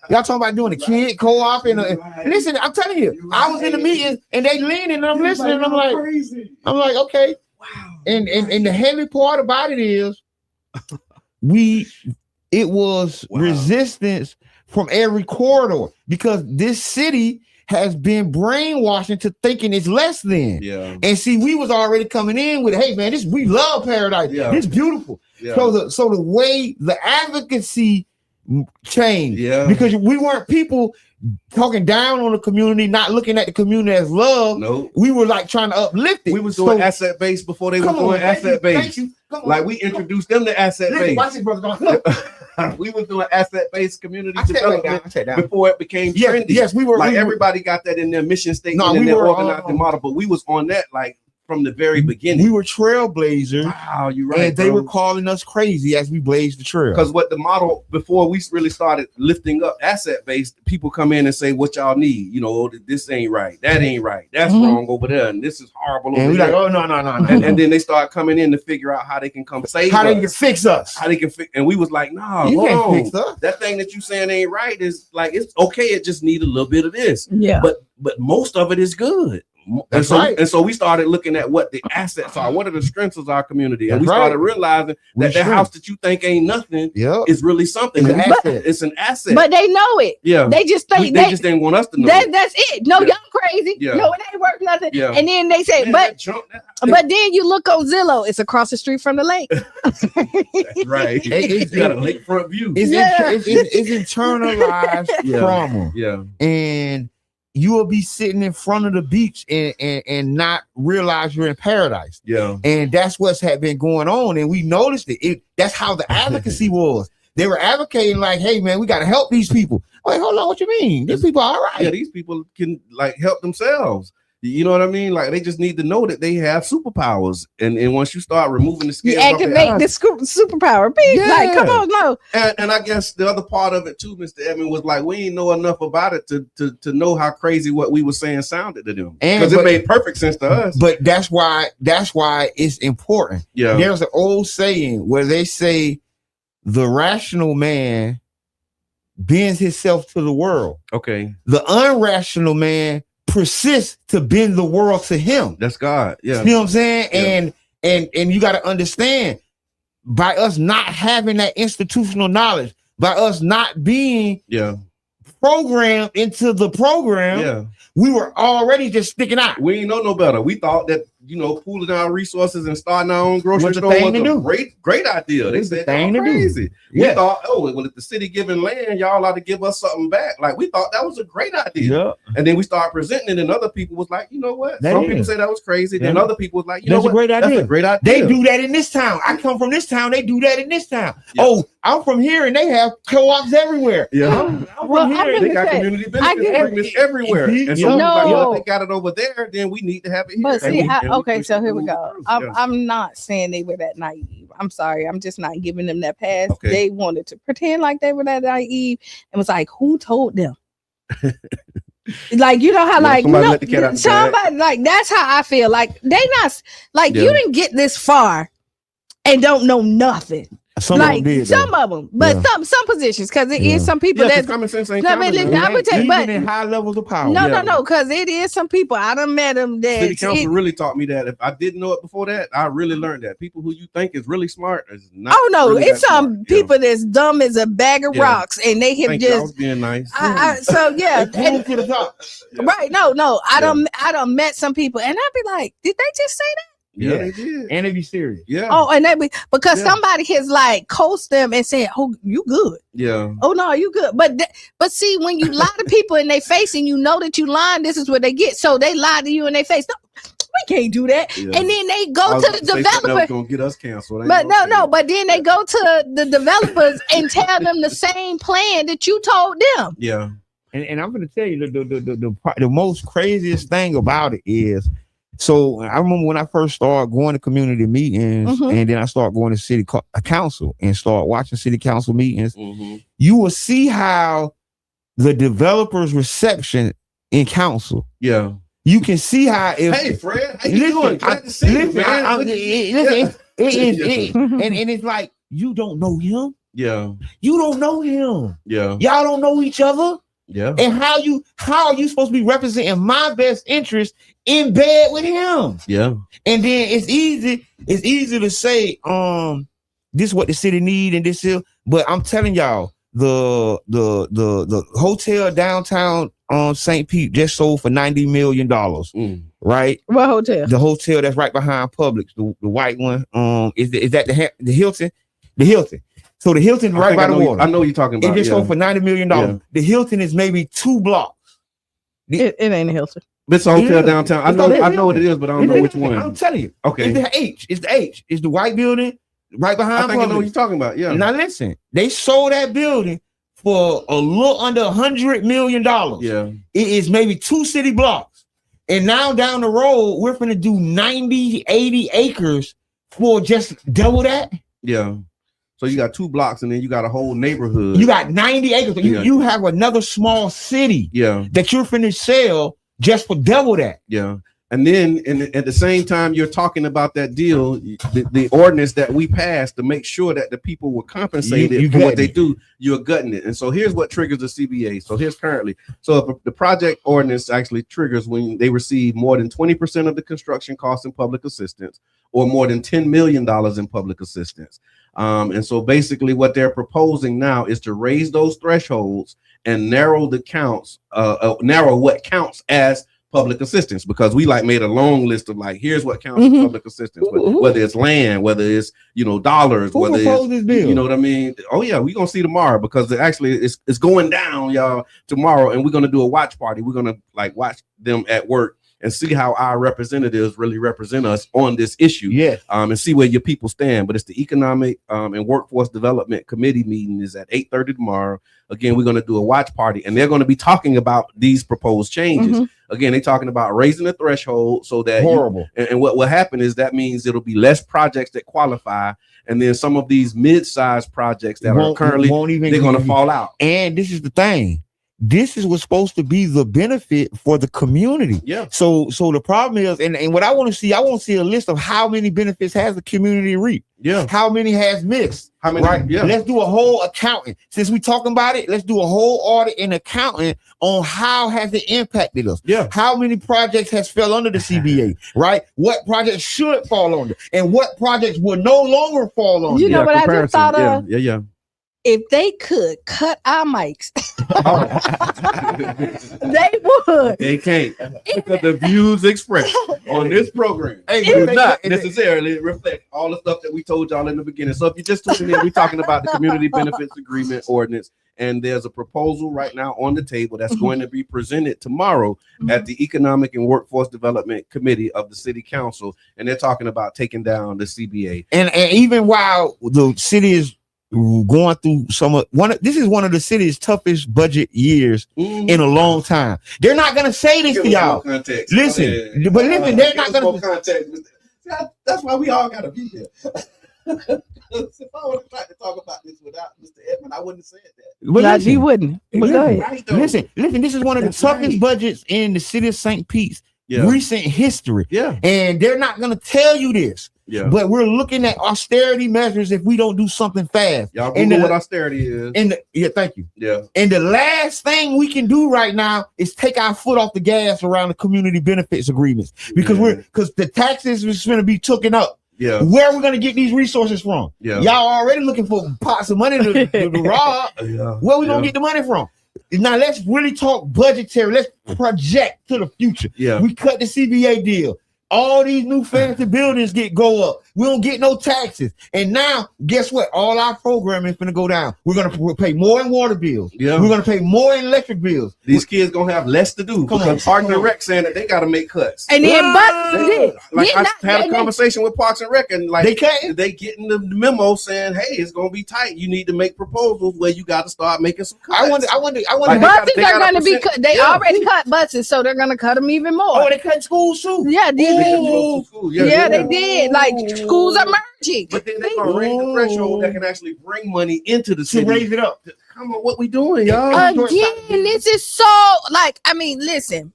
Speaker 4: Y'all talking about doing a kid co-op and listen. I'm telling you, I was in the meeting and they leaning and I'm listening. And I'm like, okay. Wow. And the heavy part about it is, it was resistance from every corridor because this city has been brainwashed into thinking it's less than. Yeah. And see, we was already coming in with, hey man, we love paradise. Yeah. It's beautiful. Yeah. So the way the advocacy changed, because we weren't people talking down on the community, not looking at the community as love. Nope. We were like trying to uplift it.
Speaker 2: We was doing asset based before they were doing asset based. Like we introduced them to asset based.
Speaker 4: Watch it, brother.
Speaker 2: We was doing asset-based community development before it became trendy.
Speaker 4: Yes, we were.
Speaker 2: Like everybody got that in their mission statement and their organizing model, but we was on that like from the very beginning.
Speaker 4: We were trailblazers.
Speaker 2: Wow, you're right.
Speaker 4: And they were calling us crazy as we blazed the trail.
Speaker 2: Because what the model before we really started lifting up asset-based, people come in and say, "What y'all need? You know, this ain't right. That ain't right. That's wrong over there, and this is horrible."
Speaker 4: And we're like, "Oh no!"
Speaker 2: And then they start coming in to figure out how they can come save
Speaker 4: how
Speaker 2: us.
Speaker 4: They can fix us.
Speaker 2: How they can fix. And we was like, "No, you can't fix us. That thing that you saying ain't right is like it's okay. It just need a little bit of this.
Speaker 3: Yeah,
Speaker 2: but most of it is good."
Speaker 4: That's
Speaker 2: right. And so we started looking at what the assets are. What are the strengths of our community? And we started realizing that the house that you think ain't nothing is really something. It's an asset.
Speaker 3: But they know it.
Speaker 2: Yeah.
Speaker 3: They just think
Speaker 2: they just didn't want us to know.
Speaker 3: That's it. No, y'all crazy. Yeah. No, it ain't worth nothing. Yeah. And then they say, but then you look on Zillow, it's across the street from the lake.
Speaker 2: That's right. It's got a lakefront view.
Speaker 4: It's internalized trauma. Yeah. And you will be sitting in front of the beach and not realize you're in paradise. Yeah. And that's what's had been going on. And we noticed it. That's how the advocacy was. They were advocating like, hey man, we got to help these people. Wait, hold on, what you mean? These people are all right.
Speaker 2: Yeah, these people can like help themselves. You know what I mean? Like they just need to know that they have superpowers, and once you start removing the scales,
Speaker 3: you activate the superpower. Like, come on, no.
Speaker 2: And I guess the other part of it too, Mr. Edmond, was like we ain't know enough about it to know how crazy what we were saying sounded to them, because it made perfect sense to us.
Speaker 4: But that's why it's important. Yeah, there's an old saying where they say the rational man bends himself to the world.
Speaker 2: Okay,
Speaker 4: the unrational man persists to bend the world to him.
Speaker 2: That's God. Yeah.
Speaker 4: You know what I'm saying? Yeah. And you got to understand, by us not having that institutional knowledge, by us not being programmed into the program, we were already just sticking out.
Speaker 2: We ain't know no better. We thought that, pooling our resources and starting our own grocery store was a great idea. They said
Speaker 4: thing to
Speaker 2: crazy. We thought, well, if the city giving land, y'all ought to give us something back. Like we thought that was a great idea. Yeah. And then we started presenting it, and other people was like, you know what? Some people say that was crazy. Then other people was like, you know what? That's a great idea.
Speaker 4: They do that in this town. I come from this town. They do that in this town. Yeah. Oh, I'm from here, and they have co-ops everywhere.
Speaker 2: Yeah. I'm from here. They got community benefit agreements everywhere. And so if they got it over there, then we need to have it here.
Speaker 3: But see, okay, so here we go. I'm not saying they were that naive. I'm sorry. I'm just not giving them that pass. Okay. They wanted to pretend like they were that naive and was like, who told them? Like, how like somebody like that's how I feel. Like they not like you didn't get this far and don't know nothing.
Speaker 4: Some of
Speaker 3: them, but some positions, because it is some people that
Speaker 2: common sense ain't
Speaker 4: even in high levels of power.
Speaker 3: No, because it is some people. I done met them that
Speaker 2: city council really taught me that. If I didn't know it before that, I really learned that people who you think is really smart is not.
Speaker 3: Oh no, really it's some people that's dumb as a bag of rocks, and they have just
Speaker 2: I was being nice.
Speaker 3: So yeah,
Speaker 4: and, to the top.
Speaker 3: Right? No. I done met some people, and I'd be like, did they just say that?
Speaker 2: Yeah, they did.
Speaker 4: And they be serious.
Speaker 2: Yeah.
Speaker 3: Oh, and because somebody has like coached them and said, "Oh, you good."
Speaker 2: Yeah.
Speaker 3: Oh no, you good. But see, when you lie to people in their face and you know that you lying, this is what they get. So they lie to you in their face. No, we can't do that. Yeah. And then they go to the developer.
Speaker 2: Gonna get us canceled.
Speaker 3: But no. But then they go to the developers and tell them the same plan that you told them.
Speaker 2: Yeah.
Speaker 4: And I'm going to tell you the most craziest thing about it is. So I remember when I first started going to community meetings, and then I started going to city council and start watching city council meetings. You will see how the developer's reception in council.
Speaker 2: Yeah.
Speaker 4: You can see how if
Speaker 2: Hey, Fred, how you doing? Glad to see you, man.
Speaker 4: And it's like you don't know him.
Speaker 2: Yeah.
Speaker 4: You don't know him.
Speaker 2: Yeah.
Speaker 4: Y'all don't know each other.
Speaker 2: Yeah.
Speaker 4: And how are you supposed to be representing my best interest in bed with him?
Speaker 2: Yeah.
Speaker 4: And then it's easy to say, this is what the city need and this is, but I'm telling y'all, the hotel downtown on St. Pete just sold for $90 million. Right?
Speaker 3: What hotel?
Speaker 4: The hotel that's right behind Publix, the white one. Is that the Hilton? The Hilton. So the Hilton right by the water.
Speaker 2: I know what you're talking about.
Speaker 4: It just sold for $90 million. Yeah. The Hilton is maybe 2 blocks.
Speaker 3: It ain't a Hilton.
Speaker 2: It's a hotel downtown. I know what it is, but I don't know which one.
Speaker 4: I'm telling you.
Speaker 2: Okay.
Speaker 4: It's the H. It's the white building right behind.
Speaker 2: I think I know what you're talking about. Yeah.
Speaker 4: Now listen, they sold that building for a little under $100 million.
Speaker 2: Yeah.
Speaker 4: It is maybe 2 city blocks. And now down the road, we're going to do 90, 80 acres for just double that.
Speaker 2: Yeah. So you got 2 blocks and then you got a whole neighborhood.
Speaker 4: You got 90 acres. So you have another small city that you're finna sell just for double that.
Speaker 2: Yeah. And then at the same time you're talking about that deal, the ordinance that we passed to make sure that the people were compensated for what they do, you're gutting it. And so here's what triggers the CBA. So here's currently. So if the project ordinance actually triggers when they receive more than 20% of the construction costs in public assistance or more than $10 million in public assistance. And so basically what they're proposing now is to raise those thresholds and narrow the counts, narrow what counts as public assistance, because we made a long list of here's what counts as public assistance, whether it's land, whether it's dollars, whether it's you know what I mean. Oh yeah, we're gonna see tomorrow because it's going down, y'all, tomorrow, and we're gonna do a watch party. We're gonna watch them at work and see how our representatives really represent us on this issue.
Speaker 4: Yes.
Speaker 2: And see where your people stand. But it's the Economic and Workforce Development Committee meeting is at 8:30 tomorrow. Again, we're going to do a watch party and they're going to be talking about these proposed changes. Again, they're talking about raising the threshold so that and what will happen is that means it'll be less projects that qualify. And then some of these mid-sized projects that are currently, they're going to fall out.
Speaker 4: And this is the thing. This is what's supposed to be the benefit for the community.
Speaker 2: Yeah.
Speaker 4: So the problem is, and what I want to see a list of how many benefits has the community reaped.
Speaker 2: Yeah.
Speaker 4: How many has missed?
Speaker 2: How many?
Speaker 4: Right.
Speaker 2: Yeah.
Speaker 4: Let's do a whole accounting. Since we talking about it, let's do a whole audit and accounting on how has it impacted us.
Speaker 2: Yeah.
Speaker 4: How many projects has fell under the CBA? Right. What projects should fall under, and what projects will no longer fall under.
Speaker 3: You know what I just thought of?
Speaker 2: Yeah.
Speaker 3: If they could cut our mics, they would.
Speaker 2: They can't, because the views expressed on this program do not necessarily reflect all the stuff that we told y'all in the beginning. So if you're just tuning in, we're talking about the Community Benefits Agreement Ordinance, and there's a proposal right now on the table that's going to be presented tomorrow at the Economic and Workforce Development Committee of the City Council, and they're talking about taking down the CBA.
Speaker 4: And even while the city is going through this is one of the city's toughest budget years in a long time. They're not gonna say this to y'all. Listen, but listen, they're not gonna context.
Speaker 2: That's why we all gotta be here. If I would have tried to talk about this without Mr. Edmund, I wouldn't have said that.
Speaker 4: But
Speaker 3: he wouldn't. But go ahead.
Speaker 2: Right,
Speaker 4: listen, this is one of the toughest budgets in the city of St. Pete's recent history.
Speaker 2: Yeah.
Speaker 4: And they're not gonna tell you this.
Speaker 2: Yeah.
Speaker 4: But we're looking at austerity measures if we don't do something fast.
Speaker 2: Y'all Google what austerity is.
Speaker 4: Thank you.
Speaker 2: Yeah.
Speaker 4: And the last thing we can do right now is take our foot off the gas around the community benefits agreements because because the taxes is going to be taken up.
Speaker 2: Yeah.
Speaker 4: Where are we going to get these resources from?
Speaker 2: Yeah.
Speaker 4: Y'all already looking for pots of money to rob. Where are we going to get the money from? Now let's really talk budgetary. Let's project to the future.
Speaker 2: Yeah.
Speaker 4: We cut the CBA deal. All these new fancy buildings go up. We don't get no taxes. And now, guess what? All our programming is going to go down. We're going to pay more in water bills.
Speaker 2: Yeah.
Speaker 4: We're going to pay more in electric bills.
Speaker 2: These kids going to have less to do because Parks and Rec saying that they got to make cuts.
Speaker 3: And then,
Speaker 2: I had a conversation with Parks and Rec, and they getting the memo saying, "Hey, it's going to be tight. You need to make proposals where you got to start making some cuts."
Speaker 4: I wonder.
Speaker 3: Buses are going to be cut. They already cut buses, so they're going to cut them even more.
Speaker 4: Oh, they cut schools too.
Speaker 3: Yeah, these
Speaker 2: close to school.
Speaker 3: Yeah, they did. Like schools are merging.
Speaker 2: But then they're gonna raise the threshold that can actually bring money into the city.
Speaker 4: To raise it up.
Speaker 2: Come on, what we doing, y'all?
Speaker 3: Again, this is so like, I mean, listen.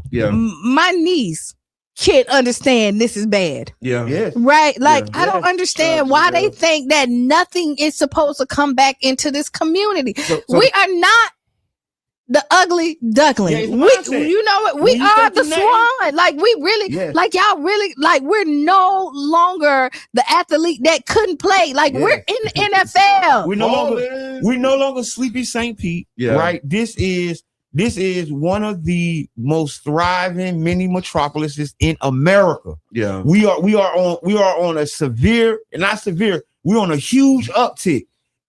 Speaker 2: Yeah.
Speaker 3: My niece can't understand this is bad.
Speaker 2: Yeah.
Speaker 4: Yes.
Speaker 3: Right? Like,
Speaker 2: Yeah.
Speaker 3: I don't understand why they think that nothing is supposed to come back into this community.
Speaker 2: So-
Speaker 3: We are not the ugly duckling.
Speaker 4: Yeah, it's a
Speaker 3: We,
Speaker 4: mindset.
Speaker 3: you know what? We
Speaker 4: When you
Speaker 3: are
Speaker 4: think
Speaker 3: the
Speaker 4: you're nothing-
Speaker 3: swan. Like, we really,
Speaker 4: Yes.
Speaker 3: like, y'all really, like, we're no longer the athlete that couldn't play. Like,
Speaker 4: Yes.
Speaker 3: we're in the NFL.
Speaker 4: We're no longer Sleepy St. Pete.
Speaker 2: Yeah.
Speaker 4: Right. This is one of the most thriving mini metropolises in America.
Speaker 2: Yeah.
Speaker 4: We are on a severe, not severe, we're on a huge uptick.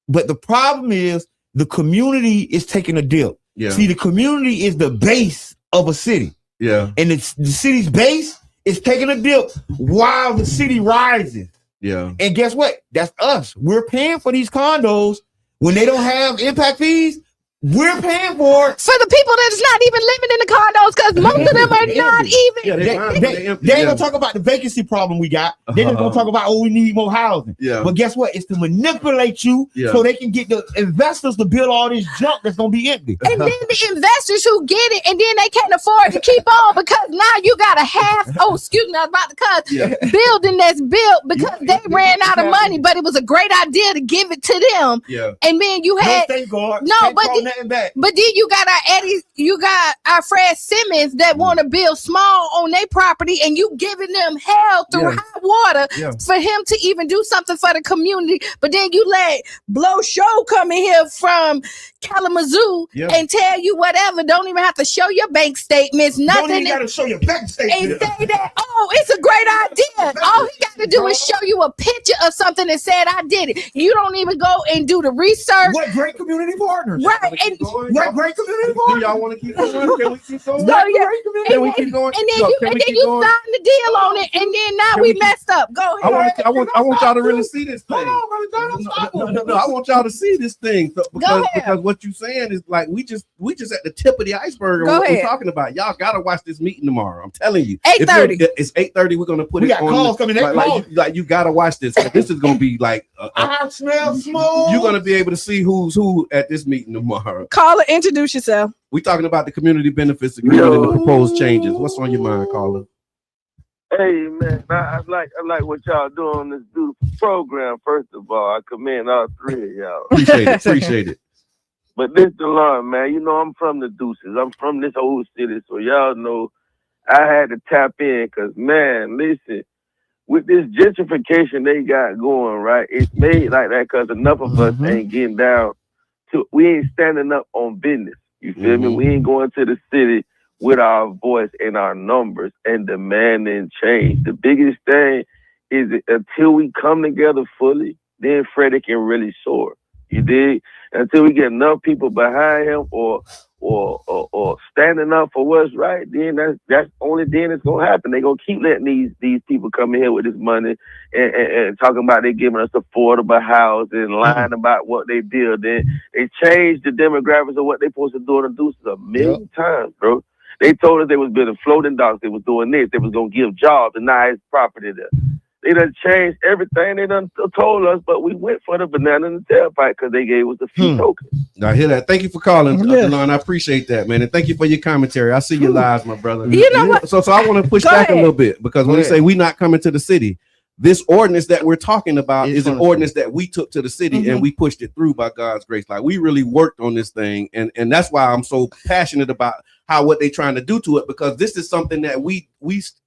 Speaker 4: But the problem is the community is taking a dip.
Speaker 2: Yeah.
Speaker 4: See, the community is the base of a city.
Speaker 2: Yeah.
Speaker 4: And it's the city's base is taking a dip while the city rises.
Speaker 2: Yeah.
Speaker 4: And guess what? That's us. We're paying for these condos when they don't have impact fees. We're paying for it.
Speaker 3: For the people that's not even living in the condos, because most of them are not even.
Speaker 2: Yeah,
Speaker 4: They ain't gonna talk about the vacancy problem we got. They're just gonna talk about, oh, we need more housing.
Speaker 2: Yeah.
Speaker 4: But guess what? It's to manipulate you so they can get the investors to build all this junk that's gonna be empty.
Speaker 3: And then the investors who get it, and then they can't afford to keep on because now you got a half. Oh, excuse me, I was about to cut. Building that's built because they ran out of money, but it was a great idea to give it to them.
Speaker 2: Yeah.
Speaker 3: And then you had but then you got our Eddie, you got our Fred Simmons that want to build small on their property, and you giving them hell through high water for him to even do something for the community. But then you let Blow Show come in here from Kalamazoo and tell you whatever. Don't even have to show your bank statements, nothing.
Speaker 4: Don't even got to show your bank statement.
Speaker 3: And say that, oh, it's a great idea. All he got to do is show you a picture of something that said I did it. You don't even go and do the research.
Speaker 4: What great community partners.
Speaker 3: Right. And
Speaker 4: what great community partners.
Speaker 2: Do y'all want to keep going? Can we keep going?
Speaker 3: So, yeah.
Speaker 2: Can we keep going?
Speaker 3: And then you signed the deal on it, and then now we messed up. Go ahead.
Speaker 2: I want y'all to really see this thing. No, I want y'all to see this thing because what you're saying is like we just at the tip of the iceberg of what we're talking about. Y'all gotta watch this meeting tomorrow. I'm telling you.
Speaker 3: 8:30.
Speaker 2: It's 8:30. We're gonna put
Speaker 4: we
Speaker 2: it
Speaker 4: got
Speaker 2: on.
Speaker 4: Calls coming.
Speaker 2: Like you gotta watch this. This is gonna be like
Speaker 4: I smell smoke.
Speaker 2: You're gonna be able to see who's who at this meeting tomorrow.
Speaker 3: Caller, introduce yourself.
Speaker 2: We're talking about the community benefits agreement and the proposed changes. What's on your mind, caller?
Speaker 9: Hey man, I like what y'all doing on this beautiful program. First of all, I commend all three of y'all.
Speaker 2: Appreciate it.
Speaker 9: But this the line, man. You know I'm from the Deuces. I'm from this old city, so y'all know I had to tap in because man, listen, with this gentrification they got going, right? It's made like that because enough of us ain't getting down to. We ain't standing up on business. You feel me? We ain't going to the city with our voice and our numbers and demanding change. The biggest thing is until we come together fully, then Freddie can really soar. You dig? Until we get enough people behind him or standing up for what's right, then that's only then it's gonna happen. They're gonna keep letting these people come in here with this money and talking about they giving us affordable housing and lying about what they build. Then they changed the demographics of what they supposed to do and do a million times, bro. They told us they was building floating docks, they was doing this, they was gonna give jobs, and now it's property there. They done changed everything they done told us, but we went for the banana in the tailpipe because they gave us a few tokens.
Speaker 2: I hear that. Thank you for calling, Delon. I appreciate that, man. And thank you for your commentary. I see your lives, my brother.
Speaker 3: You know what?
Speaker 2: So I want to push back a little bit because when they say we not coming to the city, this ordinance that we're talking about is an ordinance that we took to the city and we pushed it through by God's grace. Like we really worked on this thing. And that's why I'm so passionate about what they're trying to do to it, because this is something that we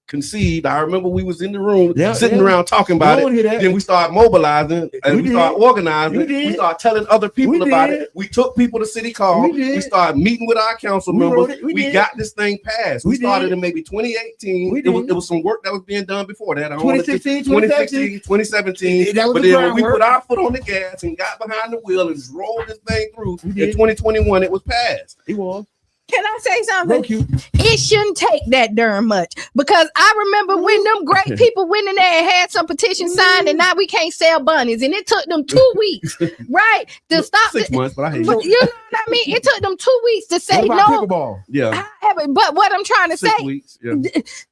Speaker 2: conceived. I remember we was in the room sitting around talking about it. Then we started mobilizing and we started organizing. We started telling other people about it. We took people to city hall. We started meeting with our council members. We got this thing passed. We started in maybe 2018. It was some work that was being done before that. 2016, 2017. But then when we put our foot on the gas and got behind the wheel and drove this thing through, in 2021 it was passed.
Speaker 4: It was.
Speaker 3: Can I say something?
Speaker 4: Real cute.
Speaker 3: It shouldn't take that darn much because I remember when them great people went in there and had some petition signed, and now we can't sell bunnies, and it took them 2 weeks, right, to stop
Speaker 2: 6 months, but I hate
Speaker 3: But
Speaker 2: it.
Speaker 3: you know what I mean? It took them 2 weeks to say
Speaker 4: What about
Speaker 3: no.
Speaker 4: pickleball?
Speaker 2: Yeah,
Speaker 3: But what I'm trying to
Speaker 2: 6
Speaker 3: say,
Speaker 2: weeks. Yeah,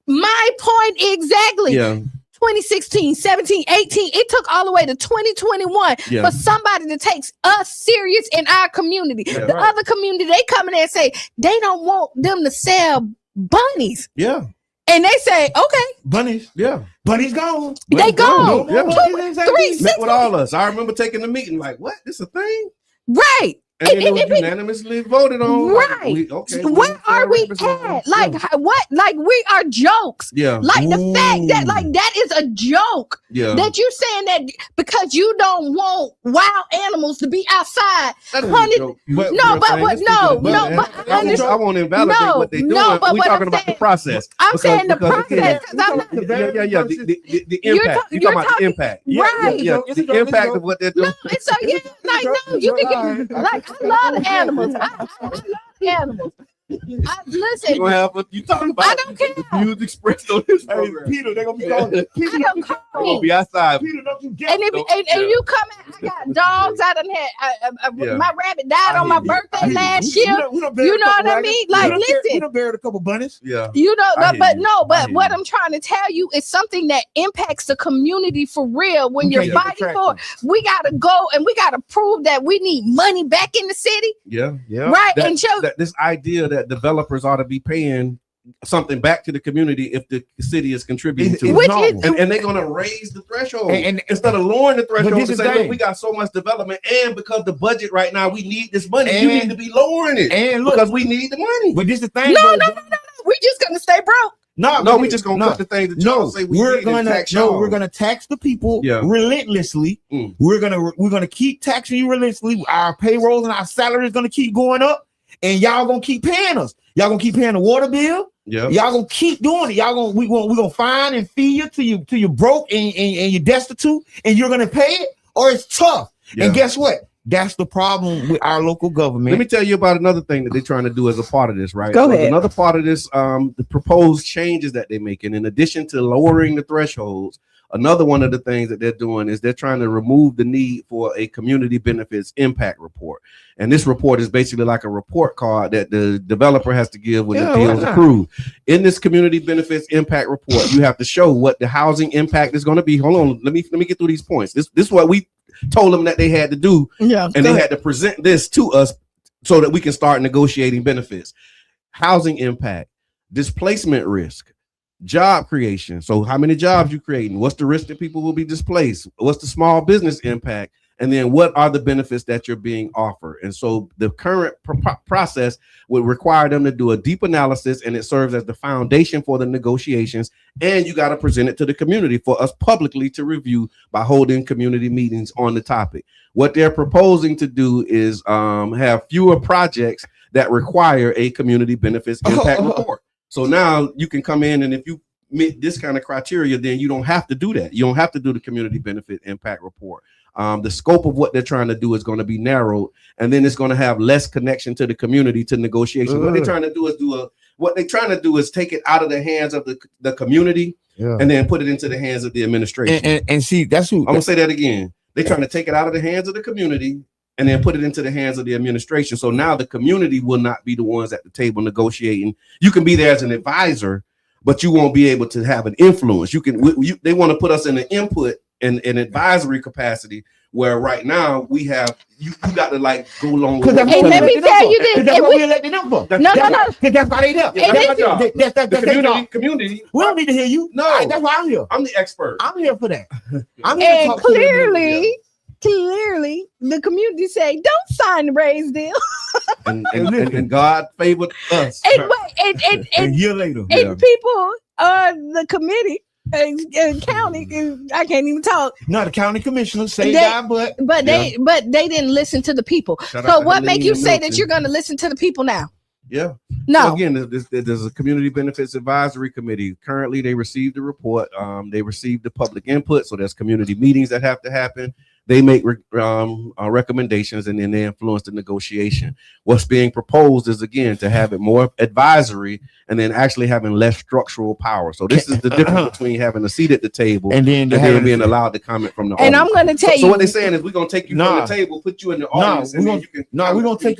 Speaker 3: my point exactly.
Speaker 2: yeah,
Speaker 3: 2016, 17, 18, it took all the way to 2021
Speaker 2: Yeah.
Speaker 3: for somebody to take us serious in our community.
Speaker 2: Yeah,
Speaker 3: The
Speaker 2: right.
Speaker 3: other community, they come in there and say they don't want them to sell bunnies.
Speaker 2: yeah,
Speaker 3: And they say, okay,
Speaker 4: Bunnies.
Speaker 2: yeah.
Speaker 4: Bunnies gone.
Speaker 3: they go.
Speaker 2: Yeah.
Speaker 3: 2, 3, 6
Speaker 2: Met with all us. I remember taking the meeting. Like, what? This a thing?
Speaker 3: Right.
Speaker 2: And then it was unanimously voted on.
Speaker 3: Right.
Speaker 2: Okay.
Speaker 3: Where are we at? Like what? Like we are jokes.
Speaker 2: Yeah.
Speaker 3: Like the fact that like that is a joke.
Speaker 2: Yeah.
Speaker 3: That you're saying that because you don't want wild animals to be outside.
Speaker 2: That is a
Speaker 3: Honey,
Speaker 2: joke.
Speaker 3: no,
Speaker 2: Real
Speaker 3: but
Speaker 2: thing.
Speaker 3: what?
Speaker 2: Let's
Speaker 3: No,
Speaker 2: keep it
Speaker 3: no,
Speaker 2: above
Speaker 3: but
Speaker 2: that.
Speaker 3: I understand.
Speaker 2: I want to invalidate
Speaker 3: No,
Speaker 2: what they're doing.
Speaker 3: no, but
Speaker 2: We're
Speaker 3: what
Speaker 2: talking
Speaker 3: I'm
Speaker 2: about the
Speaker 3: saying-
Speaker 2: process.
Speaker 3: I'm saying the
Speaker 2: because
Speaker 3: process
Speaker 2: again,
Speaker 3: because I'm not.
Speaker 2: the
Speaker 3: You're
Speaker 2: impact.
Speaker 3: talking-
Speaker 2: You're talking about the impact.
Speaker 3: Right.
Speaker 2: Yeah,
Speaker 4: It's a
Speaker 2: the
Speaker 4: joke, it's a
Speaker 2: impact
Speaker 4: joke.
Speaker 2: of what they're doing.
Speaker 3: No, it's so yeah, like no, you can get like I love animals. I love animals. Listen,
Speaker 2: You gonna have you talking about
Speaker 3: I don't care.
Speaker 2: the views expressed on this
Speaker 4: Hey,
Speaker 2: program.
Speaker 4: Peter, they're gonna be calling it.
Speaker 3: I
Speaker 4: Peter,
Speaker 3: don't care.
Speaker 2: I'm gonna be outside.
Speaker 4: Peter, don't you get
Speaker 3: And if and you come in, I got dogs. I done had
Speaker 2: Yeah.
Speaker 3: my rabbit died on my birthday last year.
Speaker 4: We done
Speaker 3: You know what I
Speaker 4: buried
Speaker 3: mean?
Speaker 4: a couple
Speaker 3: Like,
Speaker 4: wagons. We
Speaker 3: listen.
Speaker 4: done buried a couple bunnies.
Speaker 2: Yeah.
Speaker 3: You know,
Speaker 2: I hear
Speaker 3: but
Speaker 2: you.
Speaker 3: no,
Speaker 2: I
Speaker 3: but
Speaker 2: hear
Speaker 3: what
Speaker 2: you.
Speaker 3: I'm trying to tell you is something that impacts the community for real. When
Speaker 4: We
Speaker 3: you're
Speaker 4: can't get
Speaker 3: fighting for, we gotta go and we gotta prove that we need money back in the city,
Speaker 2: Yeah.
Speaker 4: Yeah.
Speaker 3: right?
Speaker 2: That-
Speaker 3: And show
Speaker 2: that this idea that developers ought to be paying something back to the community if the city is contributing to it.
Speaker 3: Which
Speaker 4: normal.
Speaker 3: is
Speaker 2: And they're gonna raise the threshold
Speaker 4: And
Speaker 2: instead of lowering the threshold
Speaker 4: this
Speaker 2: to
Speaker 4: is
Speaker 2: say,
Speaker 4: the
Speaker 2: look,
Speaker 4: thing.
Speaker 2: we got so much development, and because the budget right now, we need this money.
Speaker 4: And-
Speaker 2: You need to be lowering it
Speaker 4: And look,
Speaker 2: because we need the money.
Speaker 4: but this the thing.
Speaker 3: no,
Speaker 4: bro.
Speaker 3: no, no, no, no. We just gonna stay broke.
Speaker 2: No, we just gonna cut the things that y'all say we
Speaker 4: we're
Speaker 2: need and
Speaker 4: gonna
Speaker 2: tax y'all.
Speaker 4: we're gonna tax the people
Speaker 2: Yeah.
Speaker 4: relentlessly.
Speaker 2: Mm.
Speaker 4: We're gonna keep taxing you relentlessly. Our payrolls and our salaries gonna keep going up, and y'all gonna keep paying us. Y'all gonna keep paying the water bill.
Speaker 2: Yeah.
Speaker 4: Y'all gonna keep doing it. We gonna find and feed you till you broke and you're destitute, and you're gonna pay it, or it's tough.
Speaker 2: Yeah.
Speaker 4: And guess what? That's the problem with our local government.
Speaker 2: Let me tell you about another thing that they're trying to do as a part of this, right?
Speaker 3: Go ahead.
Speaker 2: Another part of this, the proposed changes that they're making, in addition to lowering the thresholds, another one of the things that they're doing is they're trying to remove the need for a community benefits impact report. And this report is basically like a report card that the developer has to give when the deal is approved. In this community benefits impact report, you have to show what the housing impact is going to be. Hold on, let me get through these points. This is what we told them that they had to do,
Speaker 3: Yeah,
Speaker 2: and they had to present this to us so that we can start negotiating benefits. Housing impact, displacement risk, job creation. So how many jobs you creating? What's the risk that people will be displaced? What's the small business impact? And then what are the benefits that you're being offered? And so the current process would require them to do a deep analysis, and it serves as the foundation for the negotiations. And you got to present it to the community for us publicly to review by holding community meetings on the topic. What they're proposing to do is have fewer projects that require a community benefits impact report. So now you can come in, and if you meet this kind of criteria, then you don't have to do that. You don't have to do the community benefit impact report. The scope of what they're trying to do is going to be narrowed, and then it's going to have less connection to the community to negotiation. What they're trying to do is take it out of the hands of the community, and then put it into the hands of the administration.
Speaker 4: And see, that's who
Speaker 2: I'm gonna say that again. They're trying to take it out of the hands of the community and then put it into the hands of the administration. So now the community will not be the ones at the table negotiating. You can be there as an advisor, but you won't be able to have an influence. They want to put us in an input and an advisory capacity, where right now we have you got to like go along with.
Speaker 3: And let me tell you this.
Speaker 4: That's what we elected them for.
Speaker 3: No.
Speaker 4: That's why they there.
Speaker 2: Yeah, that's my job.
Speaker 4: That's their job.
Speaker 2: Community.
Speaker 4: We don't need to hear you.
Speaker 2: No.
Speaker 4: That's why I'm here.
Speaker 2: I'm the expert.
Speaker 4: I'm here for that. I'm here to
Speaker 3: And
Speaker 4: talk to them.
Speaker 3: clearly, the community say, "Don't sign the raise deal."
Speaker 2: and God favored us.
Speaker 3: And
Speaker 4: A year later.
Speaker 3: and people on the committee, county, I can't even talk.
Speaker 4: No, the county commissioners say
Speaker 3: They-
Speaker 4: that, but
Speaker 3: But they didn't listen to the people.
Speaker 2: Shout
Speaker 3: So
Speaker 2: out to
Speaker 3: what make
Speaker 2: Helene
Speaker 3: you
Speaker 2: and
Speaker 3: say that
Speaker 2: Milton.
Speaker 3: you're going to listen to the people now?
Speaker 2: Yeah.
Speaker 3: No.
Speaker 2: So again, there's a community benefits advisory committee. Currently, they received the report. They received the public input. So there's community meetings that have to happen. They make recommendations, and then they influence the negotiation. What's being proposed is, again, to have it more advisory and then actually having less structural power. So this is the difference between having a seat at the table and then being allowed to comment from the
Speaker 3: And
Speaker 2: audience.
Speaker 3: I'm going to tell you.
Speaker 2: So what they're saying is we're going to take you from the table, put you in the audience.
Speaker 4: We're going to take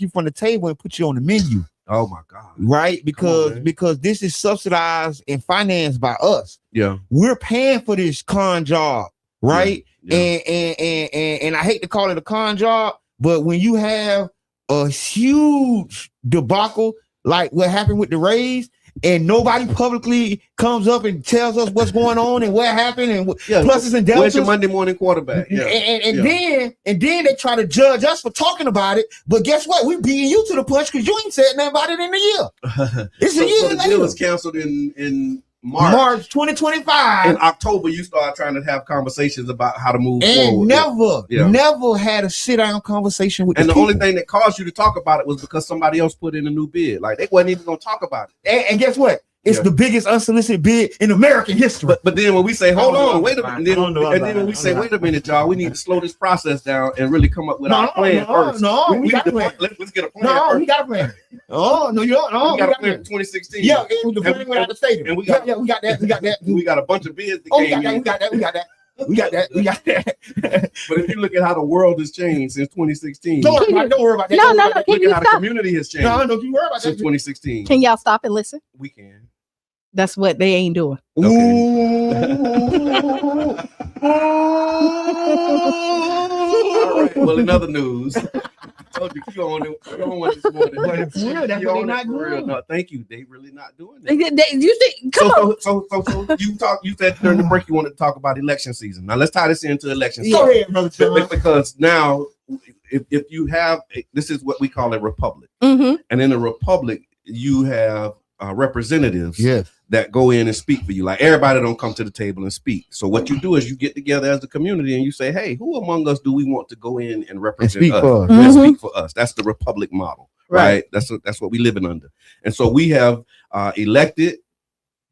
Speaker 4: you from the table and put you on the menu.
Speaker 2: Oh my God.
Speaker 4: Right? Because this is subsidized and financed by us.
Speaker 2: Yeah.
Speaker 4: We're paying for this con job, right?
Speaker 2: Yeah.
Speaker 4: And I hate to call it a con job, but when you have a huge debacle like what happened with the Rays, and nobody publicly comes up and tells us what's going on and what happened and pluses and deltas.
Speaker 2: Where's your Monday morning quarterback? Yeah.
Speaker 4: And then they try to judge us for talking about it. But guess what? We beating you to the punch because you ain't said nothing about it in a year. It's a year
Speaker 2: so the
Speaker 4: later.
Speaker 2: deal was canceled in March
Speaker 4: 2025.
Speaker 2: In October, you started trying to have conversations about how to move
Speaker 4: and
Speaker 2: forward.
Speaker 4: never had a sit-down conversation with
Speaker 2: and the
Speaker 4: people.
Speaker 2: only thing that caused you to talk about it was because somebody else put in a new bid. Like, they wasn't even going to talk about it.
Speaker 4: And guess what? It's the biggest unsolicited bid in American history.
Speaker 2: But then when we say, hold on, wait a minute, and then when we say, wait a minute, y'all, we need to slow this process down and really come up with our plan first.
Speaker 4: We got a plan.
Speaker 2: Let's get a plan.
Speaker 4: No, we got a plan. Oh, no, you don't. No,
Speaker 2: we got a plan in 2016.
Speaker 4: Yeah, it was the plan without the stadium.
Speaker 2: And we got
Speaker 4: that.
Speaker 2: We got a bunch of bids that came in.
Speaker 4: We got that.
Speaker 2: But if you look at how the world has changed since 2016,
Speaker 4: don't worry about that.
Speaker 3: No.
Speaker 2: Look at how the community has changed.
Speaker 4: No, don't you worry about that.
Speaker 2: Since 2016.
Speaker 3: Can y'all stop and listen?
Speaker 2: We can.
Speaker 3: That's what they ain't doing.
Speaker 2: Okay. All right. Well, in other news, I told you you on this morning.
Speaker 4: That's what they're not doing.
Speaker 2: No, thank you. They really not doing it.
Speaker 3: You think? Come on.
Speaker 2: So you said during the break you wanted to talk about election season. Now let's tie this into election season.
Speaker 4: Go ahead, brother John.
Speaker 2: Because now, if you have this is what we call a republic,
Speaker 3: Mm-hmm.
Speaker 2: and in a republic you have representatives that go in and speak for you. Like, everybody don't come to the table and speak. So what you do is you get together as a community and you say, hey, who among us do we want to go in and represent us? And speak for us. That's the republic model, right? That's what we living under. And so we have elected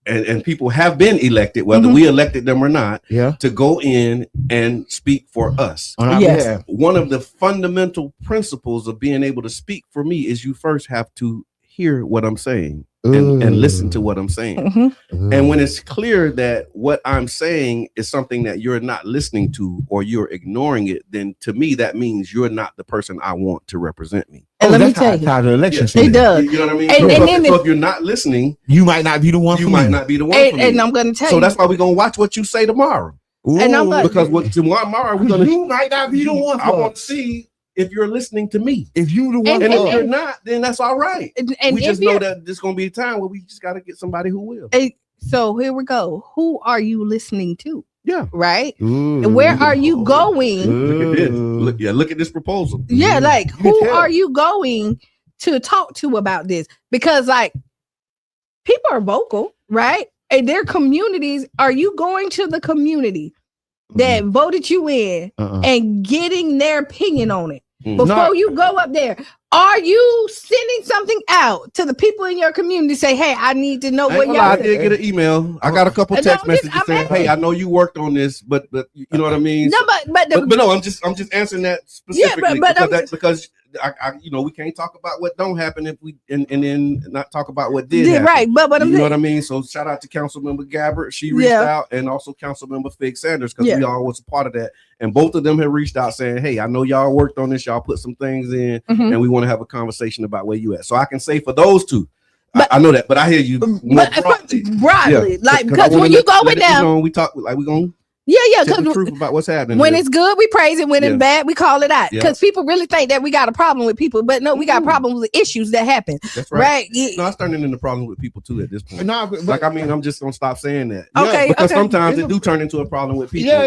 Speaker 2: and people have been elected, whether we elected them or not, to go in and speak for us.
Speaker 3: Yes.
Speaker 2: One of the fundamental principles of being able to speak for me is you first have to hear what I'm saying and listen to what I'm saying.
Speaker 3: Mm-hmm.
Speaker 2: And when it's clear that what I'm saying is something that you're not listening to or you're ignoring it, then to me that means you're not the person I want to represent me.
Speaker 3: And let me tell you,
Speaker 4: how the election
Speaker 3: it does.
Speaker 2: You know what I mean?
Speaker 3: And
Speaker 2: so if you're not listening,
Speaker 4: you might not be the one.
Speaker 2: You might not be the one.
Speaker 3: And I'm going to tell you.
Speaker 2: So that's why we're going to watch what you say tomorrow.
Speaker 3: And I'm like,
Speaker 2: because tomorrow we're going to.
Speaker 4: You might not be the one.
Speaker 2: I want to see if you're listening to me.
Speaker 4: If you the one,
Speaker 2: and if you're not, then that's all right.
Speaker 3: And
Speaker 2: we just know that there's going to be a time where we just got to get somebody who will.
Speaker 3: So here we go. Who are you listening to?
Speaker 2: Yeah.
Speaker 3: Right. And where are you going?
Speaker 2: Look at this. Look at this proposal.
Speaker 3: Yeah. Like, who are you going to talk to about this? Because like, people are vocal, right? And their communities. Are you going to the community that voted you in and getting their opinion on it before you go up there? Are you sending something out to the people in your community? Say, hey, I need to know what y'all.
Speaker 2: I did get an email. I got a couple text messages saying, "Hey, I know you worked on this, but you know what I mean."
Speaker 3: No, but
Speaker 2: no, I'm just answering that specifically because I we can't talk about what don't happen if we and then not talk about what did happen.
Speaker 3: Right, but
Speaker 2: you know what I mean. So shout out to Councilmember Gabbard. She reached out, and also Councilmember Fig Sanders, because we all was a part of that. And both of them have reached out saying, "Hey, I know y'all worked on this. Y'all put some things in, and we want to have a conversation about where you at." So I can say for those two, I know that, but I hear you more broadly.
Speaker 3: Like, because when you go with them,
Speaker 2: we talk like we gonna.
Speaker 3: Yeah,
Speaker 2: because the truth about what's happening.
Speaker 3: When it's good, we praise it. When it's bad, we call it out. Because people really think that we got a problem with people, but no, we got problems with issues that happen.
Speaker 2: That's right. No, it's turning into problems with people too at this point. No, but, I'm just gonna stop saying that.
Speaker 3: Okay,
Speaker 2: because sometimes it do turn into a problem with people.
Speaker 4: Yeah,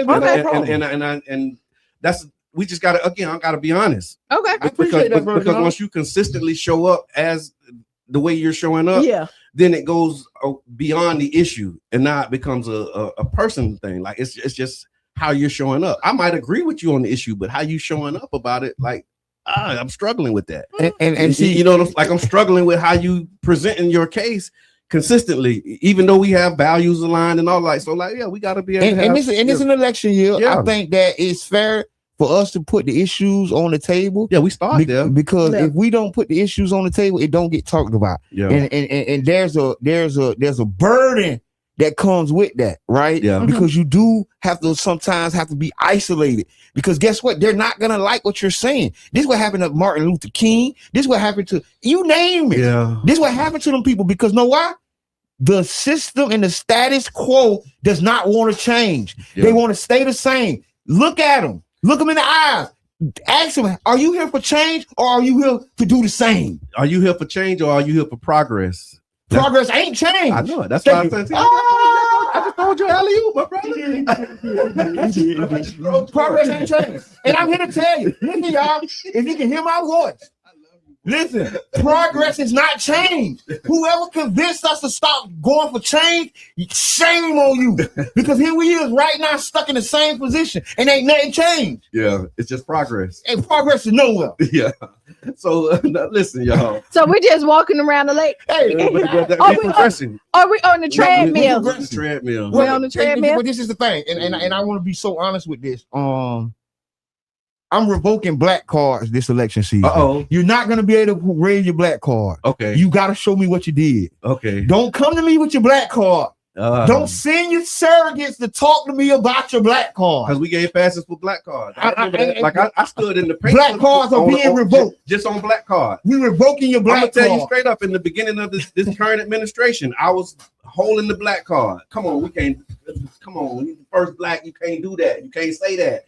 Speaker 2: and that's we just gotta I gotta be honest.
Speaker 3: Okay,
Speaker 2: because once you consistently show up as the way you're showing up, then it goes beyond the issue, and now it becomes a person thing. Like it's just how you're showing up. I might agree with you on the issue, but how you showing up about it, like I'm struggling with that.
Speaker 4: And see,
Speaker 2: like I'm struggling with how you presenting your case, consistently, even though we have values aligned and all like so. Like, yeah, we got to be able to have,
Speaker 4: it's an election year.
Speaker 2: Yeah.
Speaker 4: I think that it's fair for us to put the issues on the table.
Speaker 2: Yeah, we start there
Speaker 4: because if we don't put the issues on the table, it don't get talked about.
Speaker 2: Yeah,
Speaker 4: and there's a burden that comes with that, right?
Speaker 2: Yeah,
Speaker 4: because you do have to sometimes be isolated. Because guess what? They're not gonna like what you're saying. This is what happened to Martin Luther King. This is what happened to you name it.
Speaker 2: Yeah,
Speaker 4: this is what happened to them people. Because know why? The system and the status quo does not want to change. They want to stay the same. Look at them. Look them in the eyes. Ask them, are you here for change or are you here to do the same?
Speaker 2: Are you here for change or are you here for progress?
Speaker 4: Progress ain't change.
Speaker 2: I know it. That's why I said, I just told you alley-oop, my brother.
Speaker 4: Progress ain't change. And I'm here to tell you, listen, y'all, if you can hear my voice, listen, progress is not change. Whoever convinced us to stop going for change, shame on you. Because here we is right now stuck in the same position and ain't nothing changed.
Speaker 2: Yeah, it's just progress.
Speaker 4: And progress is nowhere.
Speaker 2: Yeah. So listen, y'all.
Speaker 3: So we're just walking around the lake.
Speaker 4: Hey,
Speaker 3: are we on the treadmill?
Speaker 2: We're on the treadmill.
Speaker 3: We're on the treadmill.
Speaker 4: But this is the thing, and I want to be so honest with this. I'm revoking black cards this election season. You're not going to be able to raise your black card.
Speaker 2: Okay.
Speaker 4: You got to show me what you did.
Speaker 2: Okay.
Speaker 4: Don't come to me with your black card. Don't send your surrogates to talk to me about your black card.
Speaker 2: Because we gave passes for black cards. I stood in the paper.
Speaker 4: Black cards are being revoked.
Speaker 2: Just on black card.
Speaker 4: We revoking your black card.
Speaker 2: I'm going to tell you straight up, in the beginning of this current administration, I was holding the black card. Come on, you first black, you can't do that. You can't say that.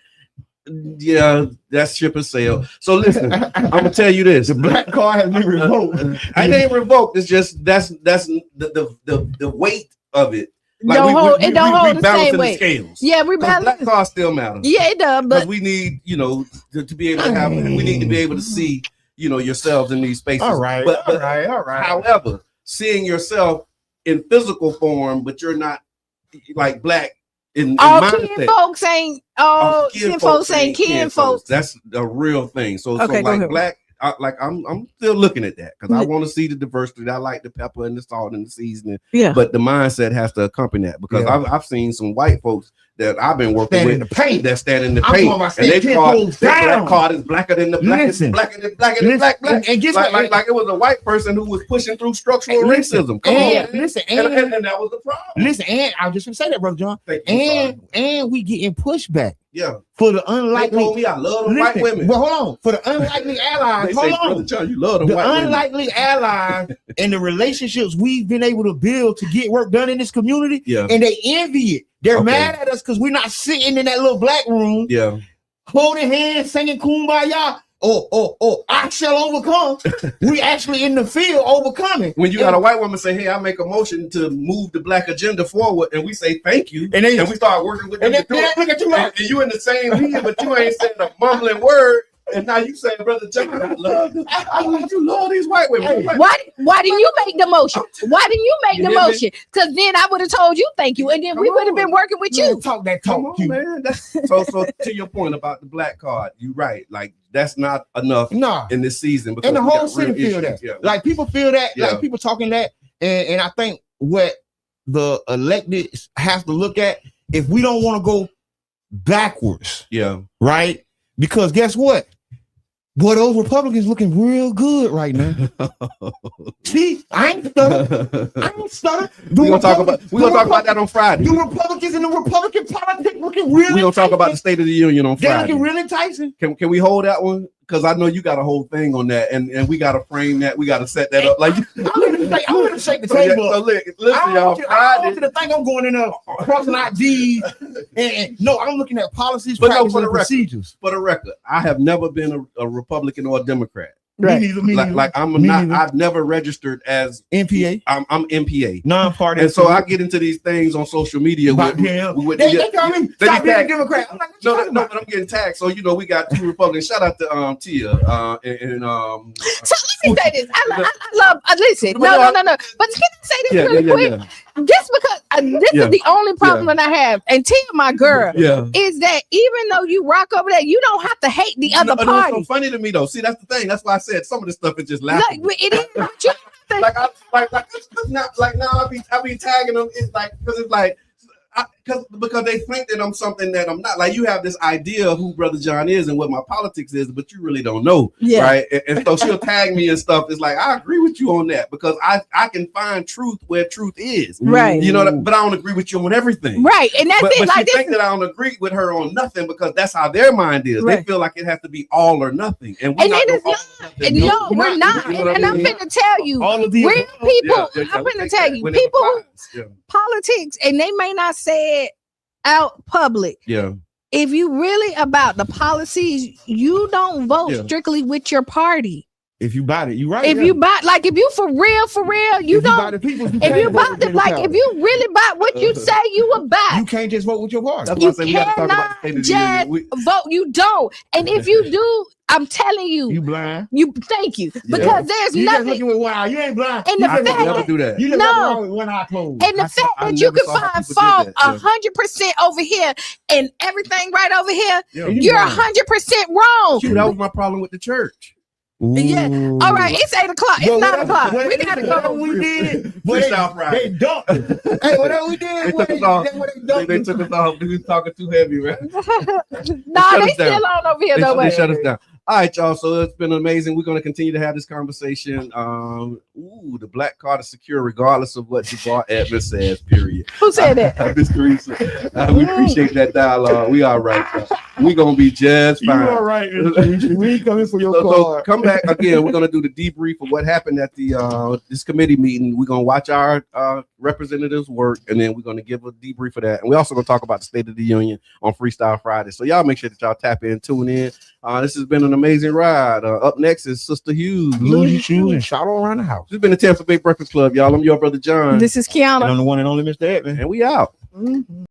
Speaker 2: Yeah, that's ship and sale. So listen, I'm gonna tell you this:
Speaker 4: the black card has been revoked.
Speaker 2: I ain't revoked. It's just that's the weight of it. Like
Speaker 3: it don't hold the same weight.
Speaker 2: Scales.
Speaker 3: Yeah, we balance.
Speaker 2: Black card still matters.
Speaker 3: Yeah, it does. But
Speaker 2: we need, to be able to have. We need to be able to see, yourselves in these spaces.
Speaker 4: All right.
Speaker 2: However, seeing yourself in physical form, but you're not like black.
Speaker 3: All kin folks ain't kin folks ain't kin folks.
Speaker 2: That's a real thing. So
Speaker 3: okay,
Speaker 2: like black, I'm still looking at that because I want to see the diversity. I like the pepper and the salt and the seasoning.
Speaker 3: Yeah.
Speaker 2: But the mindset has to accompany that because I've seen some white folks that I've been working with
Speaker 4: in the paint.
Speaker 2: That stand in the paint, and they black card is blacker than the black. Blacker than black. And just like it was a white person who was pushing through structural racism. Come on,
Speaker 4: listen,
Speaker 2: and that was the problem.
Speaker 4: Listen, and I was just gonna say that, brother John. And we getting pushback.
Speaker 2: Yeah.
Speaker 4: For the unlikely,
Speaker 2: they told me I love them white women.
Speaker 4: But hold on, for the unlikely allies,
Speaker 2: Brother John, you love them
Speaker 4: the
Speaker 2: white
Speaker 4: unlikely allies and the relationships we've been able to build to get work done in this community.
Speaker 2: Yeah.
Speaker 4: And they envy it. They're mad at us because we're not sitting in that little black room.
Speaker 2: Yeah.
Speaker 4: Holding hands, singing kumbaya. I shall overcome. We actually in the field overcoming.
Speaker 2: When you got a white woman say, "Hey, I make a motion to move the black agenda forward," and we say thank you, and we start working with them,
Speaker 4: and look at you,
Speaker 2: and you in the same league, but you ain't saying a mumbling word. And now you say, Brother John, I love you love these white women.
Speaker 3: Why didn't you make the motion? Why didn't you make the motion? Because then I would have told you thank you, and then we would have been working with you.
Speaker 4: Talk that talk,
Speaker 2: Come on, man. So to your point about the black card, you're right. Like that's not enough in this season. Because
Speaker 4: and the whole city feel that.
Speaker 2: Yeah.
Speaker 4: Like people feel that. Like people talking that. And I think what the elected have to look at, if we don't want to go backwards, right? Because guess what? Boy, those Republicans looking real good right now. See, I ain't stutter.
Speaker 2: We're gonna talk about that on Friday.
Speaker 4: The Republicans and the Republican politics looking really.
Speaker 2: We're gonna talk about the State of the Union on Friday.
Speaker 4: They're looking really enticing.
Speaker 2: Can we hold that one? Because I know you got a whole thing on that, and we got to frame that. We got to set that up. Like
Speaker 4: I'm gonna shake the table.
Speaker 2: So listen, y'all.
Speaker 4: I want you to think I'm going in there crossing IDs, and no, I'm looking at policies, practices, and procedures.
Speaker 2: For the record, I have never been a Republican or a Democrat.
Speaker 4: Right. Me neither.
Speaker 2: I've never registered as
Speaker 4: MPA.
Speaker 2: I'm MPA,
Speaker 4: non-party.
Speaker 2: And so I get into these things on social media.
Speaker 4: They call me stop being a Democrat. I'm like,
Speaker 2: no, but I'm getting tagged. So we got two Republicans. Shout out to Tia
Speaker 3: So let me say this. I love. Listen, no. But can I say this really quick?
Speaker 2: Yeah.
Speaker 3: Just because this is the only problem that I have, and Tia, my girl, is that even though you rock over there, you don't have to hate the other party.
Speaker 2: It's so funny to me though. See, that's the thing. That's why I said some of this stuff is just laughable.
Speaker 3: It is. You
Speaker 2: now I be tagging them. It's like because it's like. Because they think that I'm something that I'm not. Like you have this idea of who Brother John is and what my politics is, but you really don't know, right? And so she'll tag me and stuff. It's like I agree with you on that because I can find truth where truth is,
Speaker 3: right?
Speaker 2: You know, but I don't agree with you on everything,
Speaker 3: right? And that's
Speaker 2: but
Speaker 3: like
Speaker 2: she think that I don't agree with her on nothing because that's how their mind is. Right. They feel like it has to be all or nothing, and we're not.
Speaker 3: No, we're not. And I'm finna tell you, all of these real people. I'm finna tell you, people who politics, and they may not say it out public.
Speaker 2: Yeah.
Speaker 3: If you really about the policies, you don't vote strictly with your party.
Speaker 4: If you buy it, you right.
Speaker 3: If you buy, like, if you for real, you don't. If you buy the, like, if you really buy what you say you will buy,
Speaker 4: you can't just vote with your party.
Speaker 3: You cannot just vote. You don't. And if you do, I'm telling you,
Speaker 4: you blind.
Speaker 3: You thank you because there's
Speaker 4: you
Speaker 3: nothing.
Speaker 4: Just looking with one eye. You ain't blind.
Speaker 3: And the fact
Speaker 2: never do that.
Speaker 4: You just with one eye closed.
Speaker 3: And the fact that you can find fault 100% over here and everything right over here, you're 100% wrong.
Speaker 2: Shoot, that was my problem with the church.
Speaker 4: Ooh.
Speaker 3: Yeah. All right. It's 8 o'clock. It's 9 o'clock. We gotta go.
Speaker 4: We did.
Speaker 2: They
Speaker 4: dumped it. Hey, whatever we did.
Speaker 2: They took us off. We was talking too heavy, right?
Speaker 3: Nah, they still on over here.
Speaker 2: They shut us down. All right, y'all. So it's been amazing. We're going to continue to have this conversation. The black card is secure regardless of what Jabbar Edmonds says, period.
Speaker 3: Who said that?
Speaker 2: Miss Teresa. We appreciate that dialogue. We all right. We're going to be just fine.
Speaker 4: You all right, we ain't coming for your card.
Speaker 2: So come back again. We're going to do the debrief of what happened at the this committee meeting. We're going to watch our representatives work, and then we're going to give a debrief of that. And we're also going to talk about the State of the Union on Freestyle Friday. So y'all make sure that y'all tap in, tune in. This has been an amazing ride. Up next is Sister Hughes.
Speaker 4: Lose your shoes and shout all around the house.
Speaker 2: This has been the Tampa Bay Breakfast Club, y'all. I'm your brother John.
Speaker 3: This is Kiana.
Speaker 4: And I'm the one and only Mr. Edmond.
Speaker 2: And we out.
Speaker 3: Mm-hmm.